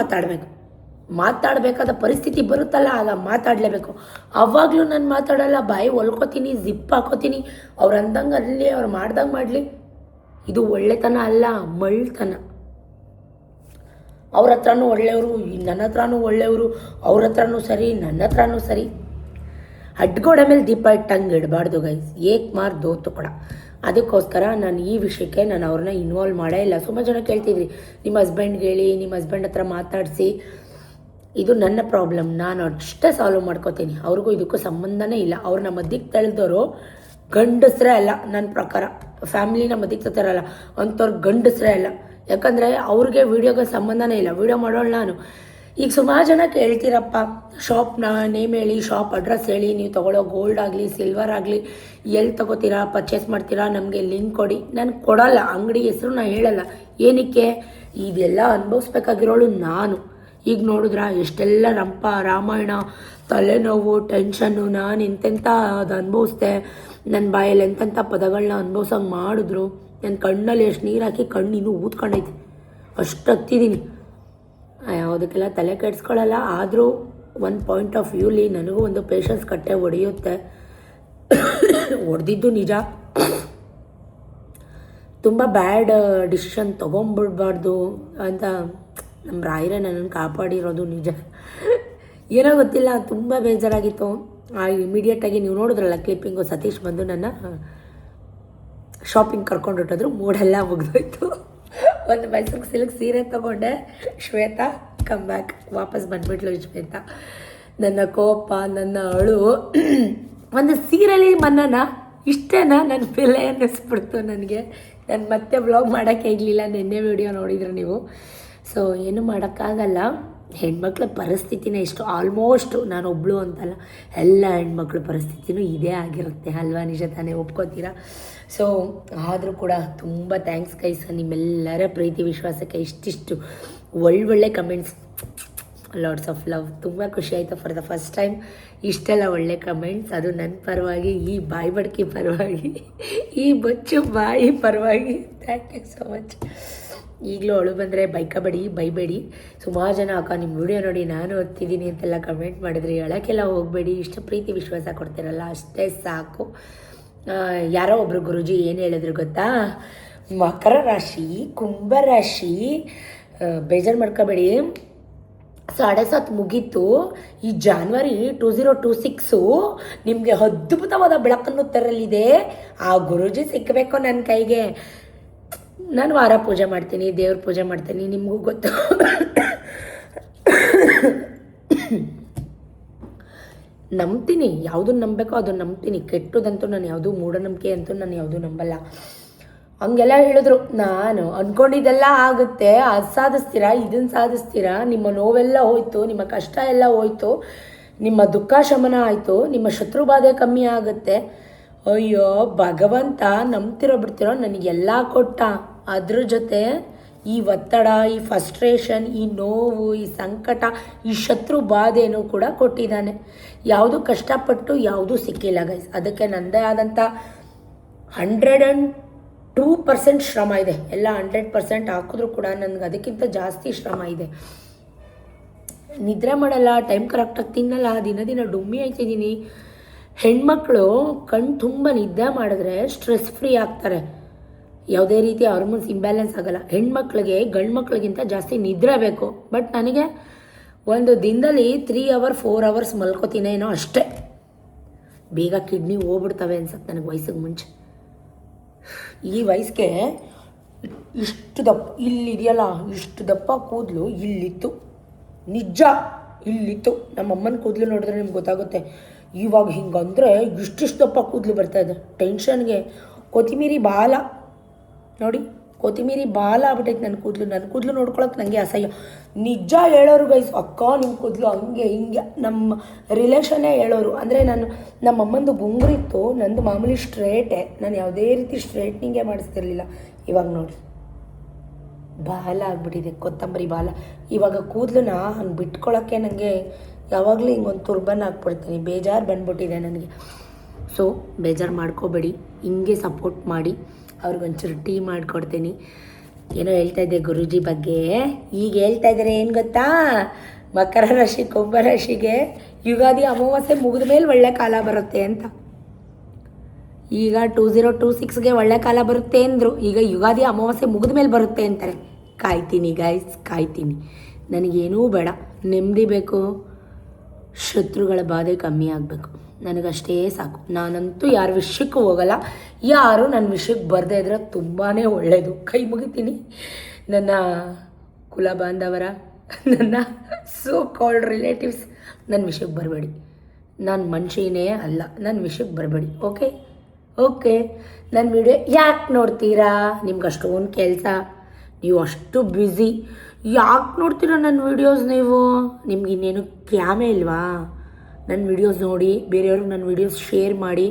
A: ಮಾತಾಡಬೇಕಾದ ಪರಿಸ್ಥಿತಿ ಬರುತ್ತಲ್ಲ, ಆಗ ಮಾತಾಡಲೇಬೇಕು. ಆವಾಗಲೂ ನಾನು ಮಾತಾಡಲ್ಲ, ಬಾಯಿ ಹೊಲ್ಕೋತೀನಿ, ಜಿಪ್ ಹಾಕೋತೀನಿ. ಅವ್ರು ಅಂದಂಗೆ ಅಲ್ಲಿ, ಅವ್ರು ಮಾಡ್ದಂಗೆ ಮಾಡಲಿ. ಇದು ಒಳ್ಳೆತನ ಅಲ್ಲ, ಮಳ್ತನ. ಅವ್ರ ಹತ್ರನೂ ಒಳ್ಳೆಯವರು, ನನ್ನ ಹತ್ರನೂ ಒಳ್ಳೆಯವರು, ಅವ್ರ ಹತ್ರನೂ ಸರಿ, ನನ್ನ ಹತ್ರನೂ ಸರಿ. ಅಡ್ಗೋಡೆ ಮೇಲೆ ದೀಪ ಇಟ್ಟಂಗೆ ಇಡಬಾರ್ದು ಗೈಸ್, ಏಕ್ ಮಾರ್ ದೋತು ಕೂಡ. ಅದಕ್ಕೋಸ್ಕರ ನಾನು ಈ ವಿಷಯಕ್ಕೆ ನಾನು ಅವ್ರನ್ನ ಇನ್ವಾಲ್ವ್ ಮಾಡೇ ಇಲ್ಲ. ಸುಮಾರು ಜನ ಕೇಳ್ತಿದ್ರಿ, ನಿಮ್ಮ ಹಸ್ಬೆಂಡ್ಗೆ ಹೇಳಿ, ನಿಮ್ಮ ಹಸ್ಬೆಂಡ್ ಹತ್ರ ಮಾತಾಡಿಸಿ. ಇದು ನನ್ನ ಪ್ರಾಬ್ಲಮ್, ನಾನು ಅಷ್ಟೇ ಸಾಲ್ವ್ ಮಾಡ್ಕೋತೀನಿ. ಅವ್ರಿಗೂ ಇದಕ್ಕೂ ಸಂಬಂಧನೇ ಇಲ್ಲ. ಅವ್ರನ್ನ ಮಧ್ಯಕ್ಕೆ ತಳೆದವರು ಗಂಡಸ್ರೇ ಅಲ್ಲ ನನ್ನ ಪ್ರಕಾರ. ಫ್ಯಾಮಿಲಿನ ಮಧ್ಯಕ್ಕೆ ತರ್ತಾರಲ್ಲ ಅಂಥವ್ರು ಗಂಡಸ್ರೇ ಅಲ್ಲ. ಯಾಕಂದರೆ ಅವ್ರಿಗೆ ವೀಡಿಯೋಗೆ ಸಂಬಂಧನೇ ಇಲ್ಲ. ವೀಡಿಯೋ ಮಾಡೋಳು ನಾನು. ಈಗ ಸುಮಾರು ಜನ ಕೇಳ್ತೀರಪ್ಪ, ಶಾಪ್ನ ನೇಮ್ ಹೇಳಿ, ಶಾಪ್ ಅಡ್ರೆಸ್ ಹೇಳಿ, ನೀವು ತೊಗೊಳ್ಳೋ ಗೋಲ್ಡ್ ಆಗಲಿ ಸಿಲ್ವರ್ ಆಗಲಿ ಎಲ್ಲಿ ತೊಗೋತೀರಾ, ಪರ್ಚೇಸ್ ಮಾಡ್ತೀರಾ, ನಮಗೆ ಲಿಂಕ್ ಕೊಡಿ. ನಾನು ಕೊಡೋಲ್ಲ, ಅಂಗಡಿ ಹೆಸರು ನಾನು ಹೇಳಲ್ಲ. ಏನಕ್ಕೆ? ಇದೆಲ್ಲ ಅನುಭವಿಸ್ಬೇಕಾಗಿರೋಳು ನಾನು. ಈಗ ನೋಡಿದ್ರ ಎಷ್ಟೆಲ್ಲ ರಾಮಾಯಣ, ತಲೆನೋವು, ಟೆನ್ಷನ್ನು, ನಾನು ಎಂತೆಂಥ ಅದು ಅನುಭವಿಸ್ದೆ. ನನ್ನ ಬಾಯಲ್ಲಿ ಎಂತೆಂಥ ಪದಗಳನ್ನ ಅನುಭವಿಸೋಂಗೆ ಮಾಡಿದ್ರು. ನನ್ನ ಕಣ್ಣಲ್ಲಿ ಎಷ್ಟು ನೀರು ಹಾಕಿ ಕಣ್ಣು ಇನ್ನೂ ಊದ್ಕೊಂಡೈತೆ, ಅಷ್ಟು ಹತ್ತಿದ್ದೀನಿ. ಯಾವುದಕ್ಕೆಲ್ಲ ತಲೆ ಕೆಡಿಸ್ಕೊಳ್ಳಲ್ಲ. ಆದರೂ ಒಂದು ಪಾಯಿಂಟ್ ಆಫ್ ವ್ಯೂಲಿ ನನಗೂ ಒಂದು ಪೇಷನ್ಸ್ ಕಟ್ಟೆ ಹೊಡೆಯುತ್ತೆ. ಹೊಡೆದಿದ್ದು ನಿಜ. ತುಂಬ ಬ್ಯಾಡ್ ಡಿಸಿಷನ್ ತೊಗೊಂಬಿಡ್ಬಾರ್ದು ಅಂತ ನಮ್ಮ ರಾಯರೇ ನನ್ನನ್ನು ಕಾಪಾಡಿರೋದು ನಿಜ. ಏನೋ ಗೊತ್ತಿಲ್ಲ, ತುಂಬ ಬೇಜಾರಾಗಿತ್ತು. ಇಮಿಡಿಯೇಟಾಗಿ ನೀವು ನೋಡಿದ್ರಲ್ಲ ಕ್ಲಿಪ್ಪಿಂಗು, ಸತೀಶ್ ಬಂದು ನನ್ನ ಶಾಪಿಂಗ್ ಕರ್ಕೊಂಡು ಹೊಟ್ಟೋದ್ರು. ಮೂಡೆಲ್ಲ ಮುಗಿದೋಯ್ತು. ಒಂದು ಮೈಸೂರು ಸಿಲ್ಕ್ ಸೀರೆ ತೊಗೊಂಡೆ. ಶ್ವೇತಾ ಕಮ್ ಬ್ಯಾಕ್, ವಾಪಸ್ ಬಂದ್ಬಿಟ್ಲು ಶ್ವೇತಾ. ನನ್ನ ಕೋಪ, ನನ್ನ ಅಳು, ಒಂದು ಸೀರೆಲಿ ಮನ್ನನ ಇಷ್ಟೇನಾ ನನ್ನ ಬೆಲೆ ಅನ್ನಿಸ್ಬಿಡ್ತು ನನಗೆ. ನಾನು ಮತ್ತೆ ವ್ಲಾಗ್ ಮಾಡೋಕ್ಕೆ ಇರಲಿಲ್ಲ, ನಿನ್ನೆ ವಿಡಿಯೋ ನೋಡಿದ್ರು ನೀವು. ಸೊ ಏನು ಮಾಡೋಕ್ಕಾಗಲ್ಲ, ಹೆಣ್ಮಕ್ಳ ಪರಿಸ್ಥಿತಿನೇ ಇಷ್ಟು. ಆಲ್ಮೋಸ್ಟು ನಾನು ಒಬ್ಬಳು ಅಂತಲ್ಲ, ಎಲ್ಲ ಹೆಣ್ಮಕ್ಳ ಪರಿಸ್ಥಿತಿನೂ ಇದೇ ಆಗಿರುತ್ತೆ ಅಲ್ವಾ, ನಿಜ ತಾನೇ, ಒಪ್ಕೋತೀರಾ? ಸೊ ಆದರೂ ಕೂಡ ತುಂಬ ಥ್ಯಾಂಕ್ಸ್ ಗೈಸ್, ನಿಮ್ಮೆಲ್ಲರ ಪ್ರೀತಿ ವಿಶ್ವಾಸಕ್ಕೆ ಇಷ್ಟಿಷ್ಟು ಒಳ್ಳೊಳ್ಳೆ ಕಮೆಂಟ್ಸ್, ಲಾಟ್ಸ್ ಆಫ್ ಲವ್. ತುಂಬ ಖುಷಿ ಆಯಿತು ಫಾರ್ ದ ಫಸ್ಟ್ ಟೈಮ್ ಇಷ್ಟೆಲ್ಲ ಒಳ್ಳೆ ಕಮೆಂಟ್ಸ್, ಅದು ನನ್ನ ಪರವಾಗಿ, ಈ ಬಾಯಿ ಬಡ್ಕಿ ಪರವಾಗಿ, ಈ ಬಚ್ಚು ಬಾಯಿ ಪರವಾಗಿ. Thank you so much. ಈಗಲೂ ಅಳು ಬಂದರೆ ಬೈಬೇಡಿ. ಸುಮಾರು ಜನ ಅಕ್ಕ ನಿಮ್ಮ ವಿಡಿಯೋ ನೋಡಿ ನಾನು ಓದ್ತಿದ್ದೀನಿ ಅಂತೆಲ್ಲ ಕಮೆಂಟ್ ಮಾಡಿದ್ರಿ. ಅಳಕ್ಕೆಲ್ಲ ಹೋಗಬೇಡಿ, ಇಷ್ಟು ಪ್ರೀತಿ ವಿಶ್ವಾಸ ಕೊಡ್ತೀರಲ್ಲ ಅಷ್ಟೇ ಸಾಕು. ಯಾರೋ ಒಬ್ಬರು ಗುರುಜಿ ಏನು ಹೇಳಿದ್ರು ಗೊತ್ತಾ, ಮಕರ ರಾಶಿ, ಕುಂಭರಾಶಿ, ಬೇಜಾರು ಮಾಡ್ಕೋಬೇಡಿ, 7:30 ಮುಗೀತು. ಈ ಜಾನ್ವರಿ 2026 ನಿಮಗೆ ಅದ್ಭುತವಾದ ಬೆಳಕನ್ನು ತರಲಿದೆ. ಆ ಗುರುಜಿ ಸಿಕ್ಕಬೇಕು ನನ್ನ ಕೈಗೆ. ನಾನು ವಾರ ಪೂಜೆ ಮಾಡ್ತೀನಿ, ದೇವ್ರ ಪೂಜೆ ಮಾಡ್ತೀನಿ, ನಿಮಗೂ ಗೊತ್ತು. ನಂಬ್ತೀನಿ, ಯಾವುದನ್ನು ನಂಬಬೇಕೋ ಅದನ್ನು ನಂಬ್ತೀನಿ. ಕೆಟ್ಟದಂತೂ ನಾನು ಯಾವುದೂ ಮೂಢನಂಬಿಕೆ ಅಂತೂ ನಾನು ಯಾವುದೂ ನಂಬಲ್ಲ. ಹಂಗೆಲ್ಲ ಹೇಳಿದ್ರು. ನಾನು ಅಂದ್ಕೊಂಡಿದ್ದೆಲ್ಲ ಆಗುತ್ತೆ, ಅದು ಸಾಧಿಸ್ತೀರಾ, ಇದನ್ನು ಸಾಧಿಸ್ತೀರಾ, ನಿಮ್ಮ ನೋವೆಲ್ಲ ಹೋಯ್ತು, ನಿಮ್ಮ ಕಷ್ಟ ಎಲ್ಲ ಹೋಯ್ತು, ನಿಮ್ಮ ದುಃಖ ಶಮನ ಆಯಿತು, ನಿಮ್ಮ ಶತ್ರು ಬಾಧೆ ಕಮ್ಮಿ ಆಗುತ್ತೆ. ಅಯ್ಯೋ ಭಗವಂತ, ನಂಬ್ತಿರೋ ಬಿಡ್ತಿರೋ ನನಗೆಲ್ಲ ಕೊಟ್ಟ. ಅದ್ರ ಜೊತೆ ಈ ಒತ್ತಡ, ಈ ಫ್ರಸ್ಟ್ರೇಷನ್, ಈ ನೋವು, ಈ ಸಂಕಟ, ಈ ಶತ್ರು ಬಾಧೆನೂ ಕೂಡ ಕೊಟ್ಟಿದ್ದಾನೆ. ಯಾವುದು ಕಷ್ಟಪಟ್ಟು ಯಾವುದೂ ಸಿಕ್ಕಿಲ್ಲ ಗೈಸ್. ಅದಕ್ಕೆ ನನ್ನದೇ ಆದಂಥ 102% ಶ್ರಮ ಇದೆ. ಎಲ್ಲ 100% ಹಾಕಿದ್ರೂ ಕೂಡ ನನಗೆ ಅದಕ್ಕಿಂತ ಜಾಸ್ತಿ ಶ್ರಮ ಇದೆ. ನಿದ್ರೆ ಮಾಡಲ್ಲ, ಟೈಮ್ ಕರೆಕ್ಟಾಗಿ ತಿನ್ನಲ್ಲ, ದಿನ ಡುಮ್ಮಿ ಆಯ್ತಿದ್ದೀನಿ. ಹೆಣ್ಮಕ್ಳು ಕಣ್ಣು ತುಂಬ ನಿದ್ದೆ ಮಾಡಿದ್ರೆ ಸ್ಟ್ರೆಸ್ ಫ್ರೀ ಆಗ್ತಾರೆ, ಯಾವುದೇ ರೀತಿ ಹಾರ್ಮೋನ್ಸ್ ಇಂಬ್ಯಾಲೆನ್ಸ್ ಆಗೋಲ್ಲ. ಹೆಣ್ಮಕ್ಳಿಗೆ ಗಂಡು ಮಕ್ಳಿಗಿಂತ ಜಾಸ್ತಿ ನಿದ್ರೆ ಬೇಕು. ಬಟ್ ನನಗೆ ಒಂದು ದಿನದಲ್ಲಿ 3 hours 4 hours ಮಲ್ಕೋತೀನೇನೋ ಅಷ್ಟೇ. ಬೇಗ ಕಿಡ್ನಿ ಹೋಗ್ಬಿಡ್ತವೆ ಅನ್ಸತ್ತೆ ನನಗೆ ವಯಸ್ಸಿಗೆ ಮುಂಚೆ. ಈ ವಯಸ್ಸಿಗೆ ಇಷ್ಟು ದಪ್ಪ ಇಲ್ಲಿದೆಯಲ್ಲ, ಇಷ್ಟು ದಪ್ಪ ಕೂದಲು ಇಲ್ಲಿತ್ತು, ನಿಜ ಇಲ್ಲಿತ್ತು. ನಮ್ಮಮ್ಮನ ಕೂದಲು ನೋಡಿದ್ರೆ ನಿಮ್ಗೆ ಗೊತ್ತಾಗುತ್ತೆ. ಇವಾಗ ಹಿಂಗಂದರೆ ಇಷ್ಟಿಷ್ಟು ದಪ್ಪ ಕೂದಲು ಬರ್ತಾಯಿದೆ. ಟೆನ್ಷನ್ಗೆ ಕೊತ್ತಿಮೀರಿ ಬಾಲ ನೋಡಿ, ಕೊತ್ತಿಮೀರಿ ಬಾಲ ಆಗ್ಬಿಟ್ಟೈತೆ ನನ್ನ ಕೂದಲು ನೋಡ್ಕೊಳಕ್ಕೆ ನನಗೆ ಅಸಹ್ಯ. ನಿಜ ಹೇಳೋರು ಗೈಸ್, ಅಕ್ಕ ನಿಮ್ಮ ಕೂದಲು ಹಂಗೆ ಹಿಂಗೆ, ನಮ್ಮ ರಿಲೇಷನ್ನೇ ಹೇಳೋರು. ಅಂದರೆ ನಮ್ಮಮ್ಮಂದು ಗುಂಗುರಿತ್ತು, ನಂದು ಮಾಮೂಲಿ ಸ್ಟ್ರೇಟೇ, ನಾನು ಯಾವುದೇ ರೀತಿ ಸ್ಟ್ರೇಟ್ನಿಂಗೇ ಮಾಡಿಸ್ತಿರ್ಲಿಲ್ಲ. ಇವಾಗ ನೋಡಿ ಬಾಲ ಆಗಿಬಿಟ್ಟಿದೆ, ಕೊತ್ತಂಬರಿ ಬಾಲ. ಇವಾಗ ಕೂದಲನ್ನ ಹಂಗೆ ಬಿಟ್ಕೊಳ್ಳೋಕ್ಕೆ ನನಗೆ ಯಾವಾಗಲೂ ಹಿಂಗೊಂದು ತುರ್ಬನ್ ಹಾಕ್ಬಿಡ್ತೀನಿ. ಬೇಜಾರು ಬಂದ್ಬಿಟ್ಟಿದೆ ನನಗೆ. ಸೊ ಬೇಜಾರು ಮಾಡ್ಕೋಬೇಡಿ, ಹಿಂಗೆ ಸಪೋರ್ಟ್ ಮಾಡಿ. ಅವ್ರಿಗೊಂಚೂರು ಟೀ ಮಾಡಿಕೊಡ್ತೀನಿ. ಏನೋ ಹೇಳ್ತಾ ಇದ್ದೆ ಗುರೂಜಿ ಬಗ್ಗೆ. ಈಗ ಹೇಳ್ತಾ ಇದ್ದಾರೆ ಏನು ಗೊತ್ತಾ, ಮಕರ ರಾಶಿ ಕುಂಭರಾಶಿಗೆ ಯುಗಾದಿ ಅಮಾವಾಸ್ಯೆ ಮುಗಿದ ಮೇಲೆ ಒಳ್ಳೆ ಕಾಲ ಬರುತ್ತೆ ಅಂತ. ಈಗ 2026ಗೆ ಒಳ್ಳೆ ಕಾಲ ಬರುತ್ತೆ ಅಂದರು. ಈಗ ಯುಗಾದಿ ಅಮಾವಾಸ್ಯೆ ಮುಗಿದ ಮೇಲೆ ಬರುತ್ತೆ ಅಂತಾರೆ. ಕಾಯ್ತೀನಿ ಗೈಸ್, ಕಾಯ್ತೀನಿ. ನನಗೇನೂ ಬೇಡ, ನೆಮ್ಮದಿ ಬೇಕು, ಶತ್ರುಗಳ ಬಾಧೆ ಕಮ್ಮಿ ಆಗಬೇಕು, ನನಗಷ್ಟೇ ಸಾಕು. ನಾನಂತೂ ಯಾರ ವಿಷಯಕ್ಕೂ ಹೋಗಲ್ಲ. ಯಾರು ನನ್ನ ವಿಷಯಕ್ಕೆ ಬರದೇ ಇದ್ರೆ ತುಂಬಾ ಒಳ್ಳೆಯದು. ಕೈ ಮುಗಿತೀನಿ. ನನ್ನ ಕುಲ ಬಾಂಧವರ, ನನ್ನ ಸೋ ಕಾಲ್ಡ್ ರಿಲೇಟಿವ್ಸ್, ನನ್ನ ವಿಷಯಕ್ಕೆ ಬರಬೇಡಿ. ನಾನು ಮನುಷ್ಯನೇ ಅಲ್ಲ, ನನ್ನ ವಿಷಯಕ್ಕೆ ಬರಬೇಡಿ. ಓಕೆ ನನ್ನ ವಿಡಿಯೋ ಯಾಕೆ ನೋಡ್ತೀರಾ? ನಿಮ್ಗೆ ಅಷ್ಟೊಂದು ಕೆಲಸ, ನೀವು ಅಷ್ಟು ಬ್ಯುಸಿ, ಯಾಕೆ ನೋಡ್ತೀರಾ ನನ್ನ ವೀಡಿಯೋಸ್? ನೀವು ನಿಮ್ಗೆ ಇನ್ನೇನು ಕ್ಯಾಮೇ ಇಲ್ವಾ? ನನ್ನ ವೀಡಿಯೋಸ್ ನೋಡಿ, ಬೇರೆಯವ್ರಿಗೆ ನನ್ನ ವೀಡಿಯೋಸ್ ಶೇರ್ ಮಾಡಿ.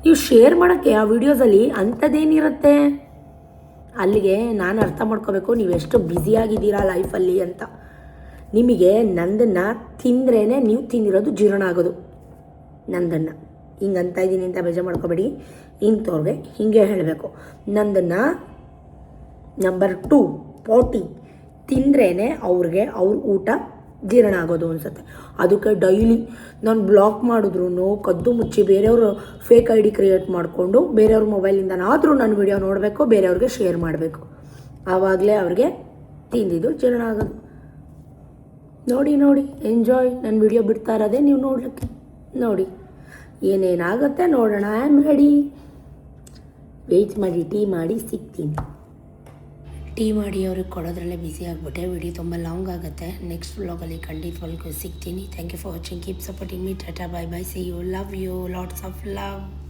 A: ನೀವು ಶೇರ್ ಮಾಡೋಕ್ಕೆ ಆ ವೀಡಿಯೋಸಲ್ಲಿ ಅಂಥದ್ದೇನಿರುತ್ತೆ? ಅಲ್ಲಿಗೆ ನಾನು ಅರ್ಥ ಮಾಡ್ಕೋಬೇಕು ನೀವೆಷ್ಟು ಬ್ಯುಸಿಯಾಗಿದ್ದೀರಾ ಲೈಫಲ್ಲಿ ಅಂತ. ನಿಮಗೆ ನಂದನ್ನು ತಿಂದ್ರೇ ನೀವು ತಿಂದಿರೋದು ಜೀರ್ಣ ಆಗೋದು. ನಂದನ್ನು ಹಿಂಗೆ ಅಂತ ಇದ್ದೀನಿ ಅಂತ ಬೇಜಾರು ಮಾಡ್ಕೋಬೇಡಿ. ಇಂಥವ್ರಿಗೆ ಹೀಗೆ ಹೇಳಬೇಕು, ನಂದನ್ನು ನಂಬರ್ 2 40 ತಿಂದ್ರೇ ಅವ್ರಿಗೆ ಅವ್ರ ಊಟ ಜೀರ್ಣ ಆಗೋದು ಅನಿಸುತ್ತೆ. ಅದಕ್ಕೆ ಡೈಲಿ ನಾನು ಬ್ಲಾಕ್ ಮಾಡಿದ್ರು ಕದ್ದು ಮುಚ್ಚಿ ಬೇರೆಯವರು ಫೇಕ್ ID ಕ್ರಿಯೇಟ್ ಮಾಡಿಕೊಂಡು ಬೇರೆಯವ್ರ ಮೊಬೈಲಿಂದನಾದರೂ ನನ್ನ ವಿಡಿಯೋ ನೋಡಬೇಕು, ಬೇರೆಯವ್ರಿಗೆ ಶೇರ್ ಮಾಡಬೇಕು. ಆವಾಗಲೇ ಅವ್ರಿಗೆ ತಿಂದಿದ್ದು ಜೀರ್ಣ ಆಗೋದು. ನೋಡಿ ಎಂಜಾಯ್. ನನ್ನ ವಿಡಿಯೋ ಬಿಡ್ತಾ ಇರೋದೇ ನೀವು ನೋಡ್ಲಿಕ್ಕೆ. ನೋಡಿ ಏನೇನಾಗುತ್ತೆ ನೋಡೋಣ. I am ready. ವೆಯ್ಟ್ ಮಾಡಿ, ಟೀ ಮಾಡಿ ಸಿಗ್ತೀನಿ. ಟೀ ಮಾಡಿ ಅವ್ರಿಗೆ ಕೊಡೋದ್ರಲ್ಲೇ ಬ್ಯುಸಿ ಆಗಿಬಿಟ್ಟೆ. ವಿಡಿಯೋ ತುಂಬ ಲಾಂಗ್ ಆಗುತ್ತೆ. ನೆಕ್ಸ್ಟ್ ವ್ಲಾಗಲ್ಲಿ ಖಂಡಿತವಾಗ್ಲೂ ಸಿಗ್ತೀನಿ. Thank you for watching. Keep supporting me. Tata, bye bye, see you, love you, lots of love.